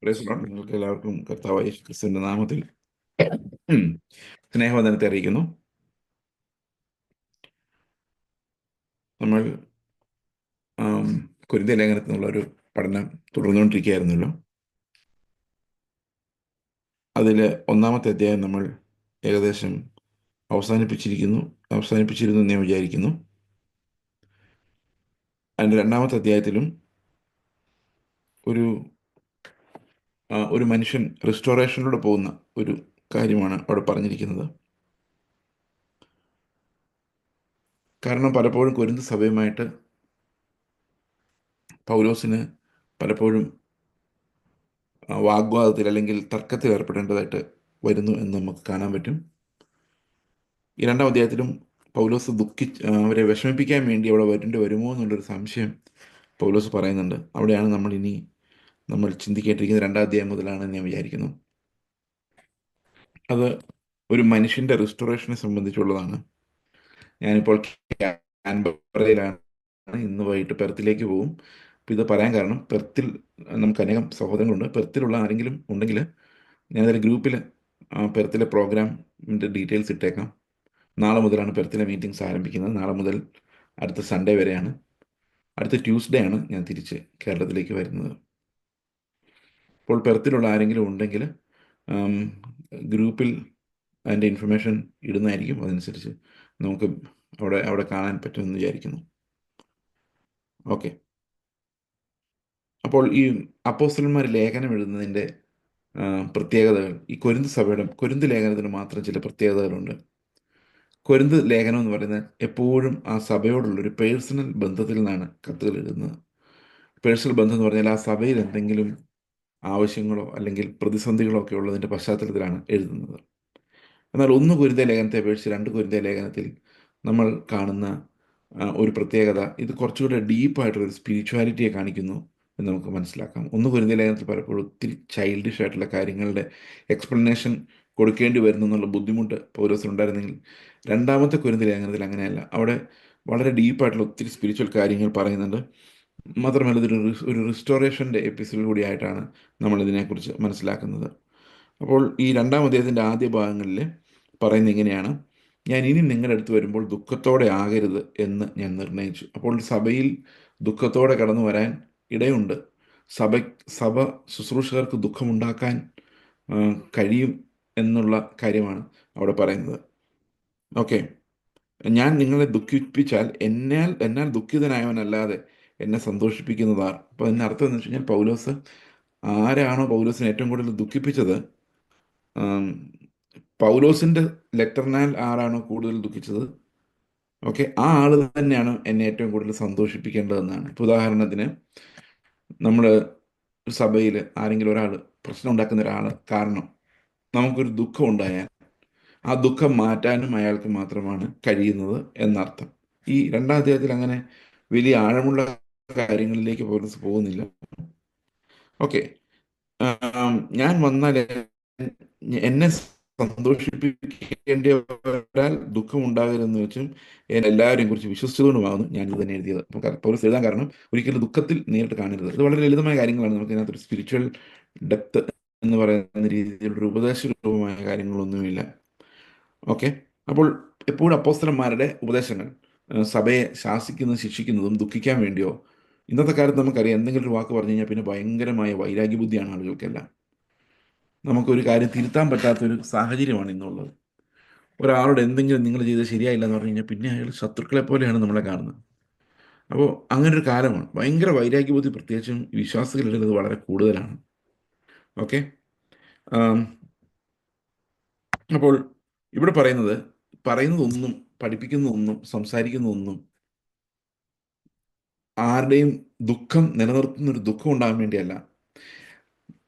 Praise the Lord. നിങ്ങൾക്ക് എല്ലാവർക്കും കർത്താവായ യേശു ക്രിസ്തുവിന്റെ നാമത്തിൽ ഉം, സ്നേഹവന്ദനത്തെ അറിയിക്കുന്നു. നമ്മൾ കൊരിന്ത്യ ലേഖനത്തിൽ നിന്നുള്ള ഒരു പഠനം തുടർന്നുകൊണ്ടിരിക്കുകയായിരുന്നല്ലോ. അതിൽ ഒന്നാമത്തെ അധ്യായം നമ്മൾ ഏകദേശം അവസാനിപ്പിച്ചിരുന്നു എന്ന് ഞാൻ വിചാരിക്കുന്നു. അതിൻ്റെ രണ്ടാമത്തെ അധ്യായത്തിലും ഒരു ഒരു മനുഷ്യൻ റിസ്റ്റോറേഷനിലൂടെ പോകുന്ന ഒരു കാര്യമാണ് അവിടെ പറഞ്ഞിരിക്കുന്നത്. കാരണം പലപ്പോഴും കൊരിന്ത് സഭയുമായിട്ട് പൗലോസിന് പലപ്പോഴും വാഗ്വാദത്തിൽ അല്ലെങ്കിൽ തർക്കത്തിൽ ഏർപ്പെടേണ്ടതായിട്ട് വരുന്നു എന്ന് നമുക്ക് കാണാൻ പറ്റും. ഈ രണ്ടാം അധ്യായത്തിലും പൗലോസ് അവരെ വിഷമിപ്പിക്കാൻ വേണ്ടി അവിടെ വരേണ്ടി വരുമോ എന്നുള്ളൊരു സംശയം പൗലോസ് പറയുന്നുണ്ട്. അവിടെയാണ് നമ്മൾ ചിന്തിക്കേണ്ടിയിരിക്കുന്നത്. രണ്ടാം അധ്യായം മുതലാണെന്ന് ഞാൻ വിചാരിക്കുന്നു. അത് ഒരു മനുഷ്യൻ്റെ റിസ്റ്റോറേഷനെ സംബന്ധിച്ചുള്ളതാണ്. ഞാനിപ്പോൾ കാൻബറയിലാണ്. ഇന്ന് വൈകിട്ട് പെർത്തിലേക്ക് പോകും. അപ്പോൾ ഇത് പറയാൻ കാരണം, പെർത്തിൽ നമുക്ക് അനേകം സഹോദരങ്ങളുണ്ട്. പെർത്തിലുള്ള ആരെങ്കിലും ഉണ്ടെങ്കിൽ ഞാനതിൽ ഗ്രൂപ്പിൽ പെർത്തിലെ പ്രോഗ്രാമിൻ്റെ ഡീറ്റെയിൽസ് ഇട്ടേക്കാം. നാളെ മുതലാണ് പെർത്തിലെ മീറ്റിംഗ്സ് ആരംഭിക്കുന്നത്. നാളെ മുതൽ അടുത്ത സൺഡേ വരെയാണ്. അടുത്ത ട്യൂസ്ഡേ ആണ് ഞാൻ തിരിച്ച് കേരളത്തിലേക്ക് വരുന്നത്. അപ്പോൾ പെർത്തിലുള്ള ആരെങ്കിലും ഉണ്ടെങ്കിൽ ഗ്രൂപ്പിൽ അതിൻ്റെ ഇൻഫർമേഷൻ ഇടുന്നതായിരിക്കും. അതനുസരിച്ച് നമുക്ക് അവിടെ കാണാൻ പറ്റുമെന്ന് വിചാരിക്കുന്നു. ഓക്കെ. അപ്പോൾ ഈ അപ്പോസ്തലന്മാർ ലേഖനം എഴുതുന്നതിൻ്റെ പ്രത്യേകതകൾ, ഈ കൊരിന്ത് ലേഖനത്തിന് മാത്രം ചില പ്രത്യേകതകളുണ്ട്. കൊരിന്ത് ലേഖനം എന്ന് പറയുന്നത് എപ്പോഴും ആ സഭയോടുള്ളൊരു പേഴ്സണൽ ബന്ധത്തിൽ നിന്നാണ് കത്തുകൾ എഴുതുന്നത്. പേഴ്സണൽ ബന്ധം എന്ന് പറഞ്ഞാൽ ആ സഭയിൽ എന്തെങ്കിലും ആവശ്യങ്ങളോ അല്ലെങ്കിൽ പ്രതിസന്ധികളോ ഒക്കെ ഉള്ളതിൻ്റെ പശ്ചാത്തലത്തിലാണ് എഴുതുന്നത്. എന്നാൽ ഒന്ന് കൊരിന്ത്യ ലേഖനത്തെ അപേക്ഷിച്ച് രണ്ട് കൊരിന്ത്യ ലേഖനത്തിൽ നമ്മൾ കാണുന്ന ഒരു പ്രത്യേകത, ഇത് കുറച്ചുകൂടെ ഡീപ്പായിട്ടുള്ളൊരു സ്പിരിച്വാലിറ്റിയെ കാണിക്കുന്നു എന്ന് നമുക്ക് മനസ്സിലാക്കാം. ഒന്ന് കൊരിന്ത്യ ലേഖനത്തിൽ പലപ്പോഴും ഒത്തിരി ചൈൽഡിഷ് ആയിട്ടുള്ള കാര്യങ്ങളുടെ എക്സ്പ്ലനേഷൻ കൊടുക്കേണ്ടി വരുന്നു എന്നുള്ള ബുദ്ധിമുട്ട് പൗലോസിനുണ്ടായിരുന്നെങ്കിൽ രണ്ടാമത്തെ കൊരിന്ത്യ ലേഖനത്തിൽ അങ്ങനെയല്ല. അവിടെ വളരെ ഡീപ്പായിട്ടുള്ള ഒത്തിരി സ്പിരിച്വൽ കാര്യങ്ങൾ പറയുന്നുണ്ട്. മാത്രമല്ല ഒരു റിസ്റ്റോറേഷൻ്റെ എപ്പിസോഡ് കൂടിയായിട്ടാണ് നമ്മൾ ഇതിനെക്കുറിച്ച് മനസ്സിലാക്കുന്നത്. അപ്പോൾ ഈ രണ്ടാം അധ്യായത്തിൻ്റെ ആദ്യ ഭാഗങ്ങളിൽ പറയുന്നത് ഇങ്ങനെയാണ്: ഞാൻ ഇനി നിങ്ങളുടെ അടുത്ത് വരുമ്പോൾ ദുഃഖത്തോടെ ആകരുത് എന്ന് ഞാൻ നിർണയിച്ചു. അപ്പോൾ സഭയിൽ ദുഃഖത്തോടെ കടന്നു വരാൻ ഇടയുണ്ട്. സഭ സഭ ശുശ്രൂഷകർക്ക് ദുഃഖമുണ്ടാക്കാൻ കഴിയും എന്നുള്ള കാര്യമാണ് അവിടെ പറയുന്നത്. ഓക്കെ. ഞാൻ നിങ്ങളെ ദുഃഖിപ്പിച്ചാൽ എന്നാൽ ദുഃഖിതനായവനല്ലാതെ എന്നെ സന്തോഷിപ്പിക്കുന്നതാർ. അപ്പോൾ അതിൻ്റെ അർത്ഥം എന്ന് വെച്ച് കഴിഞ്ഞാൽ ആരാണോ പൗലോസിനെ ഏറ്റവും കൂടുതൽ ദുഃഖിപ്പിച്ചത്, പൗലോസിൻ്റെ ലെറ്ററിനാൽ ആരാണോ കൂടുതൽ ദുഃഖിച്ചത്, ഓക്കെ, ആ ആൾ തന്നെയാണ് എന്നെ ഏറ്റവും കൂടുതൽ സന്തോഷിപ്പിക്കേണ്ടതെന്നാണ്. ഇപ്പോൾ ഉദാഹരണത്തിന്, നമ്മൾ സഭയിൽ ആരെങ്കിലും ഒരാൾ പ്രശ്നം ഉണ്ടാക്കുന്ന ഒരാൾ കാരണം നമുക്കൊരു ദുഃഖം ഉണ്ടായാൽ ആ ദുഃഖം മാറ്റാനും അയാൾക്ക് മാത്രമാണ് കഴിയുന്നത് എന്നർത്ഥം. ഈ രണ്ടാം അധ്യായത്തിൽ അങ്ങനെ വലിയ ആഴമുള്ള കാര്യങ്ങളിലേക്ക് പൗലോസ് പോകുന്നില്ല. ഓക്കെ. ഞാൻ വന്നാൽ എന്നെ സന്തോഷിപ്പിക്കേണ്ടവരാൽ ദുഃഖം ഉണ്ടാകരുതെന്ന് വെച്ചും എല്ലാവരെയും കുറിച്ച് വിശ്വസിച്ചുകൊണ്ടുമാകുന്നു ഞാൻ ഇത് തന്നെ എഴുതിയത്. അപ്പോൾ പൗലോസ് എഴുതാൻ കാരണം ഒരിക്കലും ദുഃഖത്തിൽ നേരിട്ട് കാണരുത്. ഇത് വളരെ ലളിതമായ കാര്യങ്ങളാണ്. നമുക്ക് ഇതിനകത്തൊരു സ്പിരിച്വൽ ഡെപ്ത് എന്ന് പറയുന്ന രീതിയിലുള്ള ഉപദേശരൂപമായ കാര്യങ്ങളൊന്നുമില്ല. ഓക്കെ. അപ്പോൾ എപ്പോഴും അപ്പോസ്തലന്മാരുടെ ഉപദേശങ്ങൾ സഭയെ ശാസിക്കുന്നതും ശിക്ഷിക്കുന്നതും ദുഃഖിക്കാൻ വേണ്ടിയോ, ഇന്നത്തെ കാലത്ത് നമുക്കറിയാം, എന്തെങ്കിലും ഒരു വാക്ക് പറഞ്ഞു കഴിഞ്ഞാൽ പിന്നെ ഭയങ്കരമായ വൈരാഗ്യബുദ്ധിയാണ് ആളുകൾക്കെല്ലാം. നമുക്കൊരു കാര്യം തിരുത്താൻ പറ്റാത്തൊരു സാഹചര്യമാണ് ഇന്നുള്ളത്. ഒരാളോട് എന്തെങ്കിലും നിങ്ങൾ ചെയ്തത് ശരിയായില്ല എന്ന് പറഞ്ഞു കഴിഞ്ഞാൽ പിന്നെ അയാൾ ശത്രുക്കളെ പോലെയാണ് നമ്മളെ കാണുന്നത്. അപ്പോൾ അങ്ങനൊരു കാലമാണ്. ഭയങ്കര വൈരാഗ്യബുദ്ധി പ്രത്യേകിച്ചും വിശ്വാസികളുടെ ഇത് വളരെ കൂടുതലാണ്. ഓക്കെ. അപ്പോൾ ഇവിടെ പറയുന്നതൊന്നും പഠിപ്പിക്കുന്നതൊന്നും സംസാരിക്കുന്നതൊന്നും ആരുടെയും ദുഃഖം നിലനിർത്തുന്നൊരു ദുഃഖം ഉണ്ടാകാൻ വേണ്ടിയല്ല,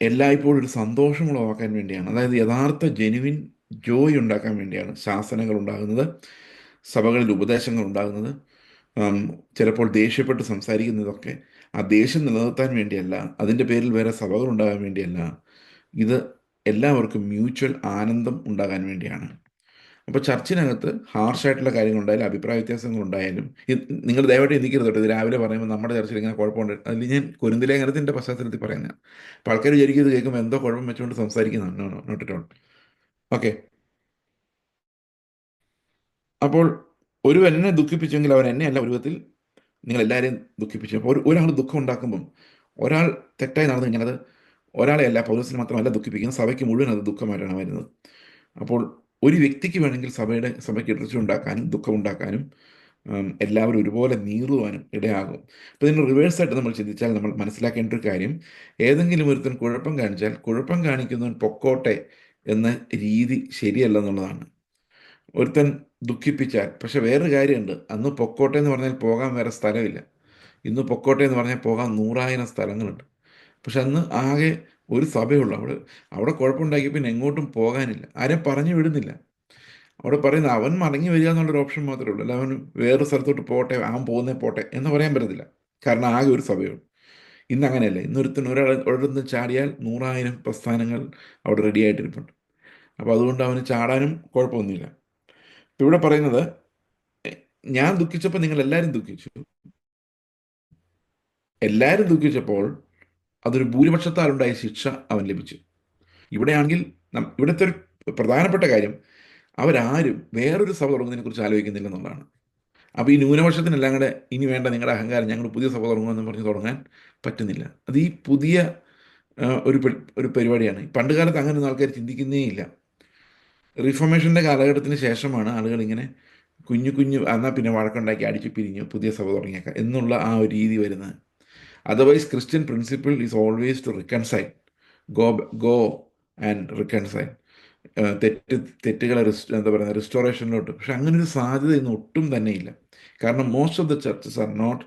എല്ലായ്പ്പോഴും ഒരു സന്തോഷം ഉളവാക്കാൻ വേണ്ടിയാണ്. അതായത് യഥാർത്ഥ ജെനുവിൻ ജോയ് ഉണ്ടാക്കാൻ വേണ്ടിയാണ് ശാസനകൾ ഉണ്ടാകുന്നത്, സഭകളിൽ ഉപദേശങ്ങൾ ഉണ്ടാകുന്നത്. ചിലപ്പോൾ ദേഷ്യപ്പെട്ട് സംസാരിക്കുന്നതൊക്കെ ആ ദേഷ്യം നിലനിർത്താൻ വേണ്ടിയല്ല, അതിൻ്റെ പേരിൽ വേറെ സഭകൾ ഉണ്ടാകാൻ വേണ്ടിയല്ല. ഇത് എല്ലാവർക്കും മ്യൂച്വൽ ആനന്ദം ഉണ്ടാകാൻ വേണ്ടിയാണ്. അപ്പോൾ ചർച്ചിനകത്ത് ഹാർഷായിട്ടുള്ള കാര്യങ്ങളുണ്ടായാലും അഭിപ്രായ വ്യത്യാസങ്ങളുണ്ടായാലും നിങ്ങൾ ദയവായിട്ട് എനിക്കരുത് കേട്ടോ, ഇത് രാവിലെ പറയുമ്പോൾ നമ്മുടെ ചർച്ചിൽ ഇങ്ങനെ കുഴപ്പമുണ്ട്, അതിൽ ഞാൻ കൊരിന്ത് ലേഖനത്തിൻ്റെ പശ്ചാത്തലത്തിൽ പറയുന്നതാണ്. അപ്പോൾ ആൾക്കാർ വിചാരിക്കും ഇത് കേൾക്കുമ്പോൾ എന്തോ കുഴപ്പം വെച്ചുകൊണ്ട് സംസാരിക്കുന്നതാണ്. No no not at all. Okay. അപ്പോൾ ഒരുവൻ എന്നെ ദുഃഖിപ്പിച്ചെങ്കിൽ അവൻ എന്നെ അല്ല, ഒരു വിധത്തിൽ നിങ്ങൾ എല്ലാവരെയും ദുഃഖിപ്പിച്ചു. അപ്പോൾ ഒരാൾ ദുഃഖം ഉണ്ടാക്കുമ്പം, ഒരാൾ തെറ്റായി നടന്നു കഴിഞ്ഞാൽ അത് ഒരാളെ അല്ല, പൗലോസിനെ മാത്രമല്ല ദുഃഖിപ്പിക്കുന്നത്, സഭയ്ക്ക് മുഴുവൻ അത് ദുഃഖമായിട്ടാണ് വരുന്നത്. അപ്പോൾ ഒരു വ്യക്തിക്ക് വേണമെങ്കിൽ സഭയ്ക്ക് ഇടർച്ച ഉണ്ടാക്കാനും ദുഃഖമുണ്ടാക്കാനും എല്ലാവരും ഒരുപോലെ നീറുവാനും ഇടയാകും. അപ്പോൾ ഇതിന് റിവേഴ്സായിട്ട് നമ്മൾ ചിന്തിച്ചാൽ നമ്മൾ മനസ്സിലാക്കേണ്ട ഒരു കാര്യം, ഏതെങ്കിലും ഒരുത്തൻ കുഴപ്പം കാണിച്ചാൽ കുഴപ്പം കാണിക്കുന്നവൻ പൊക്കോട്ടെ എന്ന രീതി ശരിയല്ല എന്നുള്ളതാണ്. ഒരുത്തൻ ദുഃഖിപ്പിച്ചാൽ, പക്ഷെ വേറൊരു കാര്യമുണ്ട്, അന്ന് പൊക്കോട്ടെ എന്ന് പറഞ്ഞാൽ പോകാൻ വേറെ സ്ഥലമില്ല. ഇന്ന് പൊക്കോട്ടെ എന്ന് പറഞ്ഞാൽ പോകാൻ 100,000 സ്ഥലങ്ങളുണ്ട്. പക്ഷെ അന്ന് ആകെ ഒരു സഭയുള്ളൂ. അവിടെ അവിടെ കുഴപ്പമുണ്ടാക്കി പിന്നെ എങ്ങോട്ടും പോകാനില്ല, ആരെയും പറഞ്ഞു വിടുന്നില്ല. അവിടെ പറയുന്നത് അവൻ മടങ്ങി വരിക എന്നുള്ളൊരു ഓപ്ഷൻ മാത്രമേ ഉള്ളൂ, അല്ല അവൻ വേറെ സ്ഥലത്തോട്ട് പോട്ടെ, അവൻ പോകുന്നേ പോട്ടെ എന്ന് പറയാൻ പറ്റത്തില്ല. കാരണം ആകെ ഒരു സഭയുള്ളൂ. ഇന്ന് അങ്ങനെയല്ല. ഇന്നൊരുത്തൻ ഒരിടത്ത് ചാടിയാൽ 100,000 പ്രസ്ഥാനങ്ങൾ അവിടെ റെഡി ആയിട്ടിരിപ്പുണ്ട്. അപ്പോൾ അതുകൊണ്ട് അവന് ചാടാനും കുഴപ്പമൊന്നുമില്ല. ഇപ്പം ഇവിടെ പറയുന്നത്, "എ- ഞാൻ ദുഃഖിച്ചപ്പോൾ നിങ്ങൾ എല്ലാവരും ദുഃഖിച്ചു. എല്ലാവരും ദുഃഖിച്ചപ്പോൾ അതൊരു ഭൂരിപക്ഷത്താലുണ്ടായ ശിക്ഷ അവൻ ലഭിച്ചു." ഇവിടെയാണെങ്കിൽ ഇവിടുത്തെ ഒരു പ്രധാനപ്പെട്ട കാര്യം, അവരാരും വേറൊരു സഭ തുടങ്ങുന്നതിനെ കുറിച്ച് ആലോചിക്കുന്നില്ല എന്നുള്ളതാണ്. അപ്പോൾ ഈ ന്യൂനപക്ഷത്തിനെല്ലാം കൂടെ ഇനി വേണ്ട നിങ്ങളുടെ അഹങ്കാരം, ഞങ്ങൾ പുതിയ സഭ തുടങ്ങുമെന്ന് പറഞ്ഞ് തുടങ്ങാൻ പറ്റുന്നില്ല. അത് ഈ പുതിയ ഒരു പരിപാടിയാണ്. പണ്ട് കാലത്ത് അങ്ങനെ ഒന്നും ആൾക്കാർ ചിന്തിക്കുന്നേ ഇല്ല. റിഫോർമേഷൻ്റെ കാലഘട്ടത്തിന് ശേഷമാണ് ആളുകൾ ഇങ്ങനെ കുഞ്ഞു കുഞ്ഞു എന്നാൽ പിന്നെ വഴക്കുണ്ടാക്കി അടിച്ചു പിരിഞ്ഞു പുതിയ സഭ തുടങ്ങിയേക്കാം എന്നുള്ള ആ ഒരു രീതി വരുന്നത്. Otherwise Christian principle is always to reconcile. Go go and reconcile. തെറ്റുകളെ എന്താ പറയുക, റിസ്റ്റോറേഷനിലോട്ട്. പക്ഷെ അങ്ങനെ ഒരു സാധ്യത ഇന്ന് ഒട്ടും തന്നെ ഇല്ല. കാരണം most of the churches are not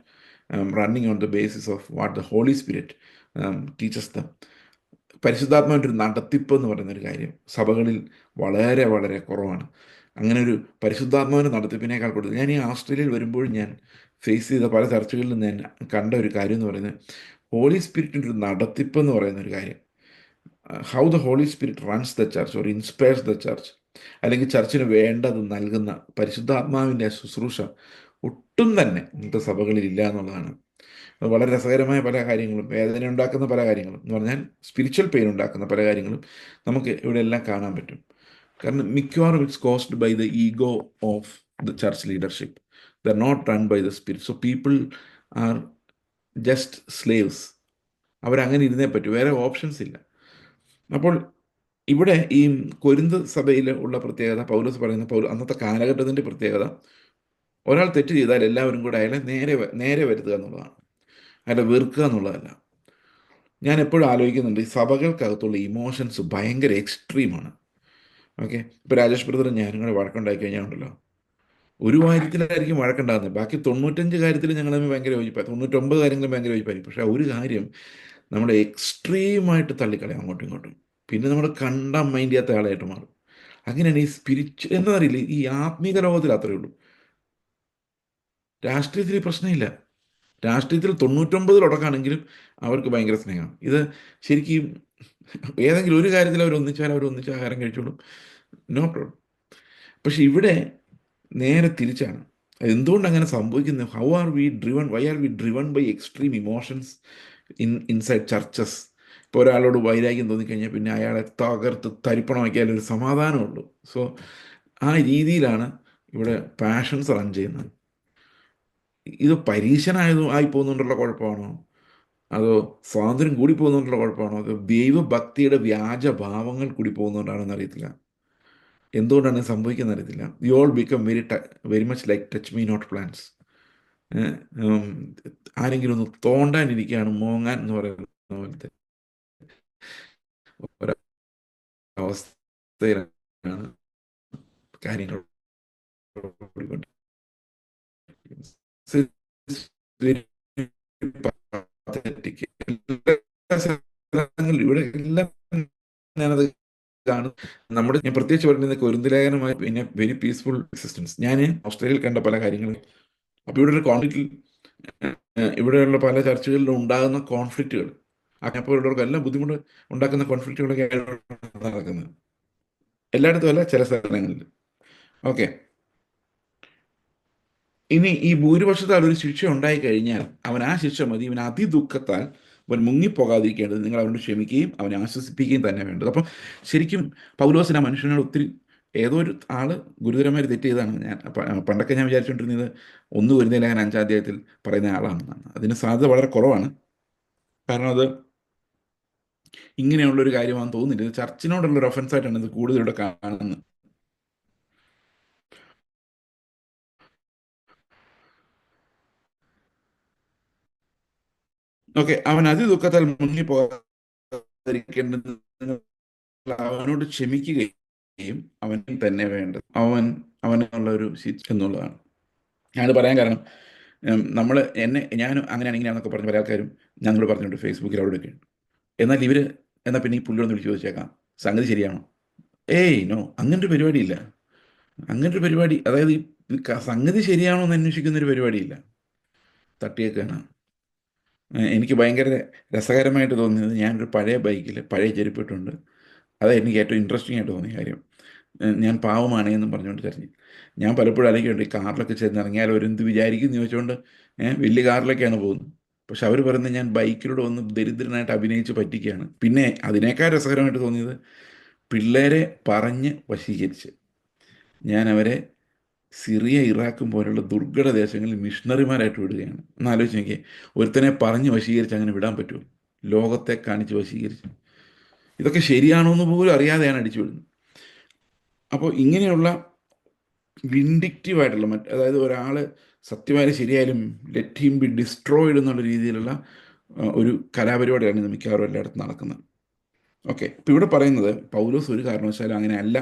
running on the basis of what the Holy Spirit teaches them. പരിശുദ്ധാത്മാവിൻ്റെ ഒരു നടത്തിപ്പ് എന്ന് പറയുന്നൊരു കാര്യം സഭകളിൽ വളരെ വളരെ കുറവാണ്. അങ്ങനെ ഒരു പരിശുദ്ധാത്മാവിൻ്റെ നടത്തിപ്പിനേക്കാൾ കൂടുതൽ ഞാൻ ഈ ആസ്ട്രേലിയയിൽ വരുമ്പോൾ ഞാൻ ഫേസ് ചെയ്ത പല ചർച്ചകളിലും ഞാൻ കണ്ട ഒരു കാര്യം എന്ന് പറയുന്നത്, ഹോളി സ്പിരിറ്റിൻ്റെ ഒരു നടത്തിപ്പ് എന്ന് പറയുന്ന ഒരു കാര്യം. How the Holy Spirit runs the church or inspires the church, അല്ലെങ്കിൽ ചർച്ചിന് വേണ്ടത് നൽകുന്ന പരിശുദ്ധാത്മാവിൻ്റെ ശുശ്രൂഷ ഒട്ടും തന്നെ ഇന്നത്തെ സഭകളിൽ ഇല്ല എന്നുള്ളതാണ്. അത് വളരെ രസകരമായ പല കാര്യങ്ങളും, വേദന ഉണ്ടാക്കുന്ന പല കാര്യങ്ങളും എന്ന് പറഞ്ഞാൽ സ്പിരിച്വൽ പെയിൻ ഉണ്ടാക്കുന്ന പല കാര്യങ്ങളും നമുക്ക് ഇവിടെ എല്ലാം കാണാൻ പറ്റും. കാരണം മിക്കവാറും it's caused by the ego of the church leadership. The are not run by the spirit. So people are just slaves. അവരങ്ങനെ ഇരുന്നേ പറ്റൂ, വേറെ ഓപ്ഷൻസ് ഇല്ല. അപ്പോൾ ഇവിടെ ഈ കൊരിന്ത് സഭയിൽ ഉള്ള പ്രത്യേകത, പൗലോസ് പറയുന്ന അന്നത്തെ കാലഘട്ടത്തിൻ്റെ പ്രത്യേകത, ഒരാൾ തെറ്റ് ചെയ്താൽ എല്ലാവരും കൂടെ അയാളെ നേരെ വരുത്തുക എന്നുള്ളതാണ്, അയാളെ വെറുക്കുക എന്നുള്ളതല്ല. ഞാൻ എപ്പോഴും ആലോചിക്കുന്നുണ്ട്, ഈ സഭകൾക്കകത്തുള്ള ഇമോഷൻസ് ഭയങ്കര എക്സ്ട്രീമാണ്. ഓക്കെ. ഇപ്പോൾ രാജേഷ് ബ്രദറും ഞാനും കൂടെ വഴക്കുണ്ടായി കഴിഞ്ഞാൽ ഉണ്ടല്ലോ, ഒരു കാര്യത്തിലായിരിക്കും വഴക്കുണ്ടാകുന്നത്, ബാക്കി 95 കാര്യത്തിൽ ഞങ്ങൾ തമ്മിൽ ഭയങ്കര യോജിപ്പായി, 99 കാര്യങ്ങളും ഭയങ്കര യോജിപ്പായിരിക്കും. പക്ഷേ ഒരു കാര്യം നമ്മുടെ എക്സ്ട്രീമായിട്ട് തള്ളിക്കളയാം അങ്ങോട്ടും ഇങ്ങോട്ടും, പിന്നെ നമ്മൾ കണ്ട മൈൻഡ് ചെയ്യാത്ത ആളായിട്ട് മാറും. അങ്ങനെയാണ് ഈ സ്പിരിച്വൽ എന്താ അറിയില്ല, ഈ ആത്മീക ലോകത്തിൽ അത്രയേ ഉള്ളൂ. രാഷ്ട്രീയത്തിൽ ഈ പ്രശ്നമില്ല. രാഷ്ട്രീയത്തിൽ 99 ഉടക്കാണെങ്കിലും അവർക്ക് ഭയങ്കര സ്നേഹമാണ്. ഇത് ശരിക്കും ഏതെങ്കിലും ഒരു കാര്യത്തിൽ അവർ ഒന്നിച്ച് ആഹാരം കഴിച്ചോളും, നോ പ്രോബ്ലം. പക്ഷെ ഇവിടെ നേരെ തിരിച്ചാണ്. എന്തുകൊണ്ട് അങ്ങനെ സംഭവിക്കുന്നത്? How are we driven, why are we driven by extreme emotions inside churches? ഇപ്പോൾ ഒരാളോട് വൈരാഗ്യം തോന്നിക്കഴിഞ്ഞാൽ പിന്നെ അയാളെ തകർത്ത് തരിപ്പണമാക്കിയാൽ ഒരു സമാധാനമുള്ളൂ. സോ ആ രീതിയിലാണ് ഇവിടെ പാഷൻസ് റൺ ചെയ്യുന്നത്. ഇത് ആയി പോകുന്നുണ്ടുള്ള കുഴപ്പമാണോ, അതോ സ്വാതന്ത്ര്യം കൂടി പോകുന്നുണ്ടുള്ള കുഴപ്പമാണോ, അതോ ദൈവഭക്തിയുടെ വ്യാജഭാവങ്ങൾ കൂടി പോകുന്നതുകൊണ്ടാണെന്ന് അറിയത്തില്ല. എന്തുകൊണ്ടാണ് ഇത് സംഭവിക്കുന്നത് അറിയത്തില്ല. You all become very much like touch me not plants. ആരെങ്കിലും ഒന്ന് തോണ്ടാനിരിക്കുകയാണ്, മോങ്ങാൻ എന്ന് പറയുന്ന പോലത്തെ ഒരവസ്ഥയിലാണ് കാര്യങ്ങൾ ഓടിക്കൊണ്ടിരിക്കുന്നത്. So it's very pathetic. എല്ലാ സ്ഥലങ്ങളിലും ഇവിടെ എല്ലാം ഞാനത് കാണും. ഞാൻ പ്രത്യേകിച്ച് പറയുന്നത് കൊരിന്ത് പിന്നെ വെരി പീസ്ഫുൾ എക്സിസ്റ്റൻസ്. ഞാൻ ഓസ്ട്രേലിയയിൽ കണ്ട പല കാര്യങ്ങളും, അപ്പോൾ ഇവിടെ ഒരു കോൺഫ്ലിക്റ്റിൽ, ഇവിടെയുള്ള പല ചർച്ചകളിലും ഉണ്ടാകുന്ന കോൺഫ്ലിക്റ്റുകൾ, അപ്പോൾ ഉള്ളവർക്ക് എല്ലാം ബുദ്ധിമുട്ട് ഉണ്ടാക്കുന്ന കോൺഫ്ലിക്റ്റുകളൊക്കെ നടക്കുന്നത് എല്ലായിടത്തും അല്ല, ചില സ്ഥലങ്ങളിൽ. ഓക്കെ. ഇനി ഈ ഭൂരിപക്ഷത്താൽ ഒരു ശിക്ഷ ഉണ്ടായി കഴിഞ്ഞാൽ അവൻ ആ ശിക്ഷ മതി, ഇവൻ അതിദുഃഖത്താൽ അവൻ മുങ്ങിപ്പോകാതിരിക്കേണ്ടത് നിങ്ങൾ അവനോട് ക്ഷമിക്കുകയും അവനെ ആശ്വസിപ്പിക്കുകയും തന്നെ വേണ്ടത്. അപ്പം ശരിക്കും പൗലോസിന് ആ മനുഷ്യനോട് ഒത്തിരി, ഏതോ ഒരു ആള് ഗുരുതരമായി തെറ്റ് ചെയ്താണ്. ഞാൻ പണ്ടൊക്കെ ഞാൻ വിചാരിച്ചുകൊണ്ടിരുന്നത് ഒന്ന് വരുന്ന ലേഖനം 5-ാം അധ്യായത്തിൽ പറയുന്ന ആളാണെന്നാണ്. അതിന് സാധ്യത വളരെ കുറവാണ്. കാരണം അത് ഇങ്ങനെയുള്ളൊരു കാര്യമാണെന്ന് തോന്നുന്നില്ല. ഇത് ചർച്ചിനോടുള്ള ഒരു ഒഫൻസായിട്ടാണ് ഇത് കൂടുതൽ ഇവിടെ കാണുന്നത്. ഓക്കെ, അവൻ അതിദുഃഖത്താൽ മുങ്ങിപ്പോകാതിരിക്കേണ്ടത് നിങ്ങൾ അവനോട് ക്ഷമിക്കുകയും അവൻ തന്നെ വേണ്ടത്. അവനുള്ള ഒരു ശിക്ഷ എന്നുള്ളതാണ്. ഞാനത് പറയാൻ കാരണം നമ്മൾ ഞാൻ അങ്ങനെയാണ് ഇങ്ങനെയാണെന്നൊക്കെ പറഞ്ഞ് പല ആൾക്കാരും ഞങ്ങൾ പറഞ്ഞിട്ടുണ്ട് ഫേസ്ബുക്കിൽ അവിടെയൊക്കെ. എന്നാൽ എന്നാൽ പിന്നെ ഈ പുള്ളിയൊന്ന് വിളിച്ച് ചോദിച്ചേക്കാം, സംഗതി ശരിയാണോ? ഏയ് നോ, അങ്ങനൊരു പരിപാടിയില്ല. അങ്ങനൊരു പരിപാടി, അതായത് ഈ സംഗതി ശരിയാണോ എന്ന് അന്വേഷിക്കുന്ന ഒരു പരിപാടിയില്ല. തട്ടിയേക്കാണ്. എനിക്ക് ഭയങ്കര രസകരമായിട്ട് തോന്നിയത്, ഞാനൊരു പഴയ ബൈക്കിൽ പഴയ ചെരുപ്പിട്ടുണ്ട്. അത് എനിക്ക് ഏറ്റവും ഇൻട്രസ്റ്റിംഗ് ആയിട്ട് തോന്നിയ കാര്യം. ഞാൻ പാവമാണ് എന്നും പറഞ്ഞുകൊണ്ട് തിരഞ്ഞു. ഞാൻ പലപ്പോഴും ആലോചിക്കുന്നുണ്ട്, ഈ കാറിലൊക്കെ ചെന്ന് ഇറങ്ങിയാൽ അവരെന്ത് വിചാരിക്കും എന്ന് ചോദിച്ചുകൊണ്ട് വലിയ കാറിലൊക്കെയാണ് പോകുന്നത്. പക്ഷെ അവർ പറയുന്നത് ഞാൻ ബൈക്കിലൂടെ ഒന്ന് ദരിദ്രനായിട്ട് അഭിനയിച്ച് പറ്റിക്കുകയാണ്. പിന്നെ അതിനേക്കാൾ രസകരമായിട്ട് തോന്നിയത്, പിള്ളേരെ പറഞ്ഞ് വശീകരിച്ച് ഞാൻ അവരെ സിറിയ ഇറാഖും പോലുള്ള ദുർഘട ദേശങ്ങളിൽ മിഷണറിമാരായിട്ട് വിടുകയാണ്. ഒന്ന് ആലോചിച്ച് നോക്കിയേ, ഒരുത്തനെ പറഞ്ഞ് വശീകരിച്ച് അങ്ങനെ വിടാൻ പറ്റുമോ? ലോകത്തെ കാണിച്ച് വശീകരിച്ച്. ഇതൊക്കെ ശരിയാണോ എന്ന് പോലും അറിയാതെയാണ് അടിച്ചു വിടുന്നത്. അപ്പോൾ ഇങ്ങനെയുള്ള വിൻഡിക്റ്റീവ് ആയിട്ടുള്ള അതായത് ഒരാൾ സത്യമായാലും ശരിയായാലും ലെറ്റ് ഹിം ബി ഡിസ്ട്രോയിഡ് എന്നുള്ള രീതിയിലുള്ള ഒരു കലാപരിപാടിയാണ് ഇത് മിക്കവാറും എല്ലായിടത്തും നടക്കുന്നത്. ഓക്കെ, ഇപ്പം ഇവിടെ പറയുന്നത് പൗലോസ് ഒരു കാരണവശാലും അങ്ങനെ അല്ല.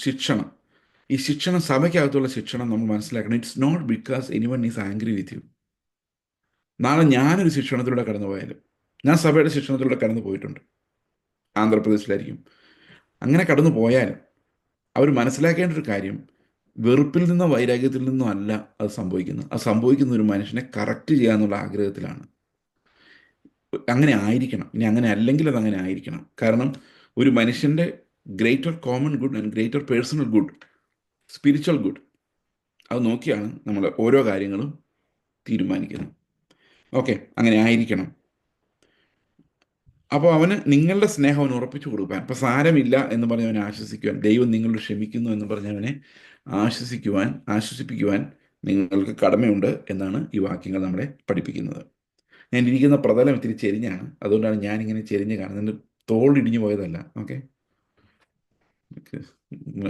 ശിക്ഷണം, ഈ ശിക്ഷണം സഭയ്ക്കകത്തുള്ള ശിക്ഷണം നമ്മൾ മനസ്സിലാക്കണം. It's not because anyone is angry with you. നാളെ ഞാനൊരു ശിക്ഷണത്തിലൂടെ കടന്നു പോയാലും, ഞാൻ സഭയുടെ ശിക്ഷണത്തിലൂടെ കടന്നു പോയിട്ടുണ്ട്, ആന്ധ്രാപ്രദേശിലായിരിക്കും. അങ്ങനെ കടന്നു പോയാലും അവർ മനസ്സിലാക്കേണ്ട ഒരു കാര്യം, വെറുപ്പിൽ നിന്നോ വൈരാഗ്യത്തിൽ നിന്നോ അല്ല അത് സംഭവിക്കുന്നത്. അത് സംഭവിക്കുന്ന ഒരു മനുഷ്യനെ കറക്റ്റ് ചെയ്യാന്നുള്ള ആഗ്രഹത്തിലാണ്. അങ്ങനെ ആയിരിക്കണം. ഇനി അങ്ങനെ അല്ലെങ്കിൽ അത് അങ്ങനെ ആയിരിക്കണം. കാരണം ഒരു മനുഷ്യൻ്റെ greater common good and greater personal good, spiritual good, അത് നോക്കിയാണ് നമ്മൾ ഓരോ കാര്യങ്ങളും തീരുമാനിക്കുന്നത്. ഓക്കെ, അങ്ങനെ ആയിരിക്കണം. അപ്പോൾ അവന് നിങ്ങളുടെ സ്നേഹം അവന് ഉറപ്പിച്ചു കൊടുക്കാൻ, അപ്പോൾ സാരമില്ല എന്ന് പറഞ്ഞ് അവനെ ആശ്വസിക്കുവാൻ, ദൈവം നിങ്ങളോട് ക്ഷമിക്കുന്നു എന്ന് പറഞ്ഞ് അവനെ ആശ്വസിപ്പിക്കുവാൻ നിങ്ങൾക്ക് കടമയുണ്ട് എന്നാണ് ഈ വാക്യങ്ങൾ നമ്മളെ പഠിപ്പിക്കുന്നത്. ഞാൻ ഇരിക്കുന്ന പ്രതലം ഇത്തിരി ചെരിഞ്ഞാണ്, അതുകൊണ്ടാണ് ഞാനിങ്ങനെ ചെരിഞ്ഞ് കാണുന്നത്. തോളിടിഞ്ഞു പോയതല്ല. ഓക്കെ,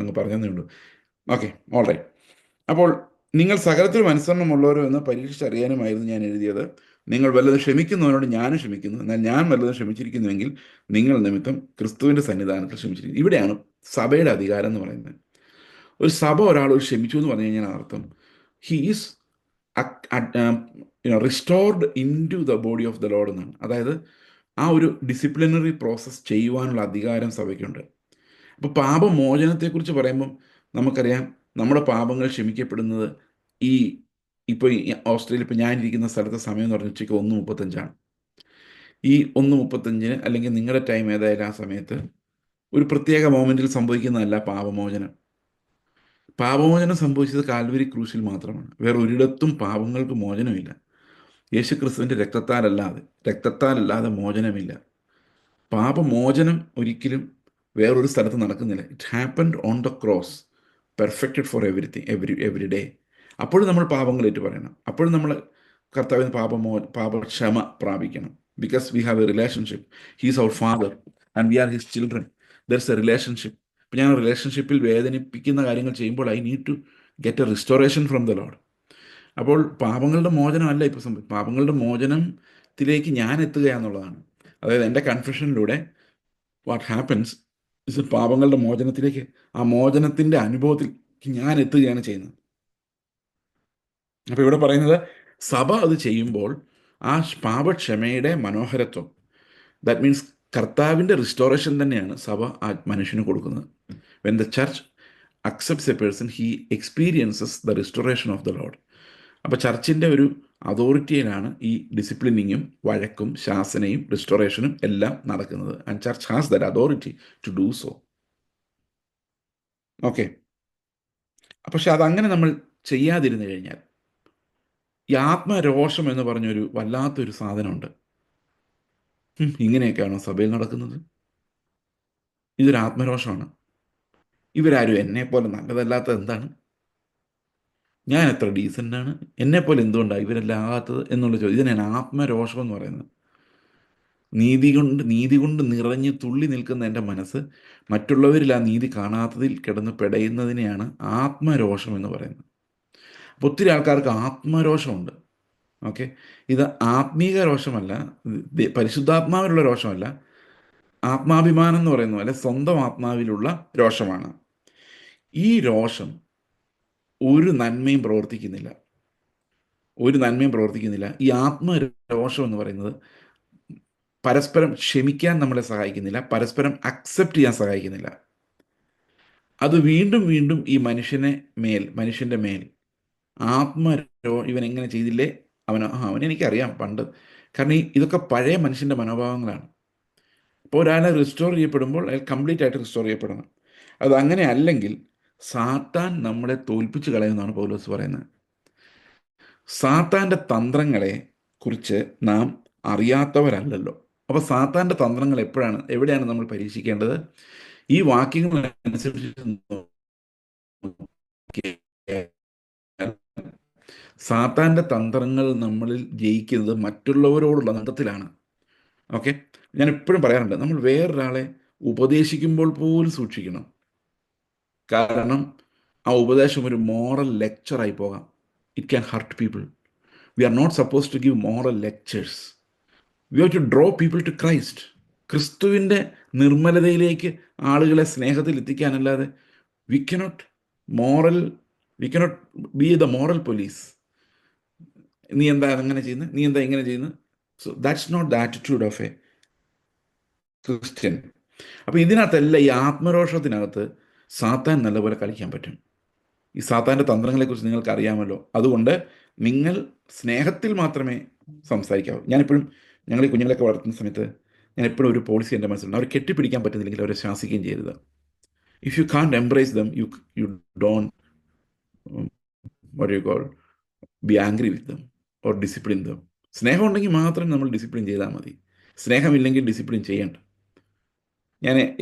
അങ്ങ് പറഞ്ഞതേ ഉള്ളൂ. Okay, alright. അപ്പോൾ നിങ്ങൾ സകലത്തിലും അനുസരണമുള്ളവരോ എന്ന് പരീക്ഷിച്ചറിയാനുമായിരുന്നു ഞാൻ എഴുതിയത്. നിങ്ങൾ വല്ലതും ക്ഷമിക്കുന്നവനോട് ഞാനും ക്ഷമിക്കുന്നു. എന്നാൽ ഞാൻ വല്ലതും ക്ഷമിച്ചിരിക്കുന്നുവെങ്കിൽ നിങ്ങൾ നിമിത്തം ക്രിസ്തുവിൻ്റെ സന്നിധാനത്തിൽ ക്ഷമിച്ചിരിക്കുന്നു. ഇവിടെയാണ് സഭയുടെ അധികാരം എന്ന് പറയുന്നത്. ഒരു സഭ ഒരാളോട് ക്ഷമിച്ചു എന്ന് പറഞ്ഞു കഴിഞ്ഞാൽ അർത്ഥം he is restored into the body of the Lord എന്നാണ്. അതായത് ആ ഒരു ഡിസിപ്ലിനറി പ്രോസസ്സ് ചെയ്യുവാനുള്ള അധികാരം സഭയ്ക്കുണ്ട്. അപ്പോൾ പാപമോചനത്തെക്കുറിച്ച് പറയുമ്പം നമുക്കറിയാം, നമ്മുടെ പാപങ്ങൾ ക്ഷമിക്കപ്പെടുന്നത് ഈ ഇപ്പോൾ ഈ ഓസ്ട്രേലിയ, ഇപ്പോൾ ഞാനിരിക്കുന്ന സ്ഥലത്തെ സമയം എന്ന് പറഞ്ഞാൽ ഉച്ചയ്ക്ക് 1:35. ഈ 1:35 അല്ലെങ്കിൽ നിങ്ങളുടെ ടൈം ഏതായാലും ആ സമയത്ത് ഒരു പ്രത്യേക മോമെൻറ്റിൽ സംഭവിക്കുന്നതല്ല പാപമോചനം. പാപമോചനം സംഭവിച്ചത് കാൽവരി ക്രൂശിൽ മാത്രമാണ്. വേറെ ഒരിടത്തും പാപങ്ങൾക്ക് മോചനമില്ല. യേശുക്രിസ്തുവിൻ്റെ രക്തത്താലല്ലാതെ മോചനമില്ല. പാപമോചനം ഒരിക്കലും വേറൊരു സ്ഥലത്ത് നടക്കുന്നില്ല. It happened on the cross, perfected for everything, every day. അപ്പോഴും നമ്മൾ പാപങ്ങളേറ്റ് പറയണം. അപ്പോഴും നമ്മൾ കർത്താവിന് പാപക്ഷമ പ്രാപിക്കണം. Because we have a relationship. He's our father and we are his children. There is a relationship. ഇപ്പം ഞാൻ റിലേഷൻഷിപ്പിൽ വേദനിപ്പിക്കുന്ന കാര്യങ്ങൾ ചെയ്യുമ്പോൾ I need to get a restoration from the lord. അപ്പോൾ പാപങ്ങളുടെ മോചനമല്ല ഇപ്പോൾ സംഭവിക്കും. പാപങ്ങളുടെ മോചനത്തിലേക്ക് ഞാൻ എത്തുകയാണെന്നുള്ളതാണ്. അതായത് എൻ്റെ കൺഫെഷനിലൂടെ വാട്ട് ഹാപ്പൻസ് ഇസ് പാപങ്ങളുടെ മോചനത്തിലേക്ക്, ആ മോചനത്തിൻ്റെ അനുഭവത്തിലേക്ക് ഞാൻ എത്തുകയാണ് ചെയ്യുന്നത്. അപ്പോൾ ഇവിടെ പറയുന്നത് സഭ അത് ചെയ്യുമ്പോൾ ആ പാപക്ഷമയുടെ മനോഹരത്വം, ദാറ്റ് മീൻസ് കർത്താവിൻ്റെ റിസ്റ്റോറേഷൻ തന്നെയാണ് സഭ ആ മനുഷ്യന് കൊടുക്കുന്നത്. When the church accepts A person, he experiences the restoration of the lord. അപ്പോൾ ചർച്ചിൻ്റെ ഒരു അതോറിറ്റിയിലാണ് ഈ ഡിസിപ്ലിനിങ്ങും വഴക്കും ശാസനയും റിസ്റ്റോറേഷനും എല്ലാം നടക്കുന്നത്. And church has that authority to do so. Okay, പക്ഷെ അതങ്ങനെ നമ്മൾ ചെയ്യാതിരുന്നു കഴിഞ്ഞാൽ, ഈ ആത്മരോഷം എന്ന് പറഞ്ഞൊരു വല്ലാത്തൊരു സാധനമുണ്ട്. ഇങ്ങനെയൊക്കെയാണോ സഭയിൽ നടക്കുന്നത്? ഇതൊരു ആത്മരോഷമാണ്. ഇവരാരും എന്നെ പോലെ നല്ലതല്ലാത്തത് എന്താണ്? ഞാൻ എത്ര ഡീസൻ്റാണ്? എന്നെപ്പോലെ എന്തുകൊണ്ടാണ് ഇവരെല്ലാം ആകാത്തത് എന്നുള്ള ചോദ്യം. ഇതിനാണ് ആത്മരോഷം എന്ന് പറയുന്നത്. നീതി കൊണ്ട് നിറഞ്ഞ് തുള്ളി നിൽക്കുന്ന എൻ്റെ മനസ്സ് മറ്റുള്ളവരിൽ ആ നീതി കാണാത്തതിൽ കിടന്ന് പിടയുന്നതിനെയാണ് ആത്മരോഷം എന്ന് പറയുന്നത്. അപ്പോൾ ഒത്തിരി ആൾക്കാർക്ക് ആത്മരോഷമുണ്ട്. ഓക്കെ, ഇത് ആത്മീക രോഷമല്ല, പരിശുദ്ധാത്മാവിലുള്ള രോഷമല്ല, ആത്മാഭിമാനം എന്ന് പറയുന്ന പോലെ സ്വന്തം ആത്മാവിലുള്ള രോഷമാണ്. ഈ രോഷം ഒരു നന്മയും പ്രവർത്തിക്കുന്നില്ല. ഒരു നന്മയും പ്രവർത്തിക്കുന്നില്ല. ഈ ആത്മരോഷം എന്ന് പറയുന്നത് പരസ്പരം ക്ഷമിക്കാൻ നമ്മളെ സഹായിക്കുന്നില്ല, പരസ്പരം അക്സെപ്റ്റ് ചെയ്യാൻ സഹായിക്കുന്നില്ല. അത് വീണ്ടും വീണ്ടും ഈ മനുഷ്യൻ്റെ മേൽ ഇവൻ എങ്ങനെ ചെയ്തില്ലേ, അവനെനിക്കറിയാം പണ്ട്. കാരണം ഇതൊക്കെ പഴയ മനുഷ്യൻ്റെ മനോഭാവങ്ങളാണ്. അപ്പോൾ ഒരാളെ റിസ്റ്റോർ ചെയ്യപ്പെടുമ്പോൾ അയാൾ കംപ്ലീറ്റ് ആയിട്ട് റിസ്റ്റോർ ചെയ്യപ്പെടണം. അതങ്ങനെ അല്ലെങ്കിൽ സാത്താൻ നമ്മളെ തോൽപ്പിച്ച് കളയുമെന്നാണ് പൗലോസ് പറയുന്നത്. സാത്താൻ്റെ തന്ത്രങ്ങളെ കുറിച്ച് നാം അറിയാത്തവരല്ലല്ലോ. അപ്പോൾ സാത്താൻ്റെ തന്ത്രങ്ങൾ എവിടെയാണ് നമ്മൾ പരീക്ഷിക്കേണ്ടത്? ഈ വാക്യങ്ങൾ അനുസരിച്ച് നോക്കിയാൽ സാത്താൻ്റെ തന്ത്രങ്ങൾ നമ്മളിൽ ജയിക്കുന്നത് മറ്റുള്ളവരോടുള്ള ബന്ധത്തിലാണ്. ഓക്കെ, ഞാൻ എപ്പോഴും പറയാറുണ്ട്, നമ്മൾ വേറൊരാളെ ഉപദേശിക്കുമ്പോൾ പോലും സൂക്ഷിക്കണം. കാരണം ആ ഉപദേശം ഒരു മോറൽ ലെക്ചറായി പോകാം. It can hurt people. We are not suppose to give moral lectures. We have to draw people to Christ. ക്രിസ്തുവിൻ്റെ നിർമ്മലതയിലേക്ക് ആളുകളെ സ്നേഹത്തിൽ എത്തിക്കാനല്ലാതെ we cannot moral we cannot be the moral police. നീ എന്താ അങ്ങനെ ചെയ്യുന്നത്, നീ എന്താ ഇങ്ങനെ ചെയ്യുന്നത്? So that's not the attitude of a Christian. അപ്പോൾ ഇതിനകത്തല്ല, ഈ ആത്മരോഷത്തിനകത്ത് സാത്താൻ നല്ലപോലെ കളിക്കാൻ പറ്റും. ഈ സാത്താൻ്റെ തന്ത്രങ്ങളെക്കുറിച്ച് നിങ്ങൾക്ക് അറിയാമല്ലോ. അതുകൊണ്ട് നിങ്ങൾ സ്നേഹത്തിൽ മാത്രമേ സംസാരിക്കാവൂ. ഞങ്ങൾ ഈ കുഞ്ഞുങ്ങളൊക്കെ വളർത്തുന്ന സമയത്ത് ഞാൻ എപ്പോഴും ഒരു പോളിസി എൻ്റെ മനസ്സിലുണ്ട്: അവർ കെട്ടിപ്പിടിക്കാൻ പറ്റുന്നില്ലെങ്കിൽ അവരെ ശാസിക്കുകയും ചെയ്യരുത്. If you can't embrace dum, you don't what you call B angry with dum or discipline dum. സ്നേഹം ഉണ്ടെങ്കിൽ മാത്രം നമ്മൾ ഡിസിപ്ലിൻ ചെയ്താൽ മതി. സ്നേഹമില്ലെങ്കിൽ ഡിസിപ്ലിൻ ചെയ്യണ്ട.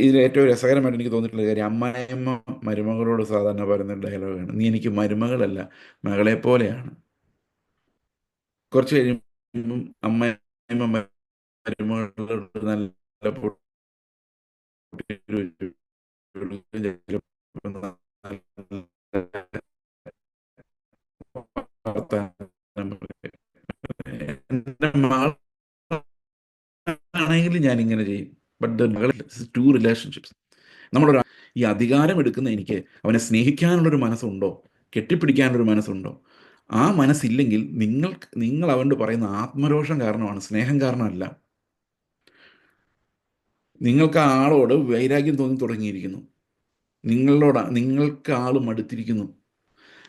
ഇതിൽ ഏറ്റവും രസകരമായിട്ട് എനിക്ക് തോന്നിയിട്ടുള്ള കാര്യം, അമ്മായിയമ്മ മരുമകളോട് സാധാരണ പറയുന്ന ഡയലോഗാണ്: നീ എനിക്ക് മരുമകളല്ല, മകളെ പോലെയാണ്. കുറച്ച് കഴിയുമ്പം അമ്മായിയമ്മ മരുമകളോട് നല്ല എൻ്റെ മകളാണെങ്കിൽ ഞാൻ ഇങ്ങനെ ചെയ്യും. ബട്ട് ദ മകൾ ടു റിലേഷൻഷിപ്സ്. ഈ അധികാരം എടുക്കുന്ന എനിക്ക് അവനെ സ്നേഹിക്കാനുള്ളൊരു മനസ്സുണ്ടോ, കെട്ടിപ്പിടിക്കാനുള്ളൊരു മനസ്സുണ്ടോ? ആ മനസ്സില്ലെങ്കിൽ നിങ്ങൾ അവനോട് പറയുന്ന ആത്മരോഷം കാരണമാണ്, സ്നേഹം കാരണമല്ല. നിങ്ങൾക്ക് ആ ആളോട് വൈരാഗ്യം തോന്നി തുടങ്ങിയിരിക്കുന്നു. നിങ്ങൾക്ക് ആൾ മടുത്തിരിക്കുന്നു.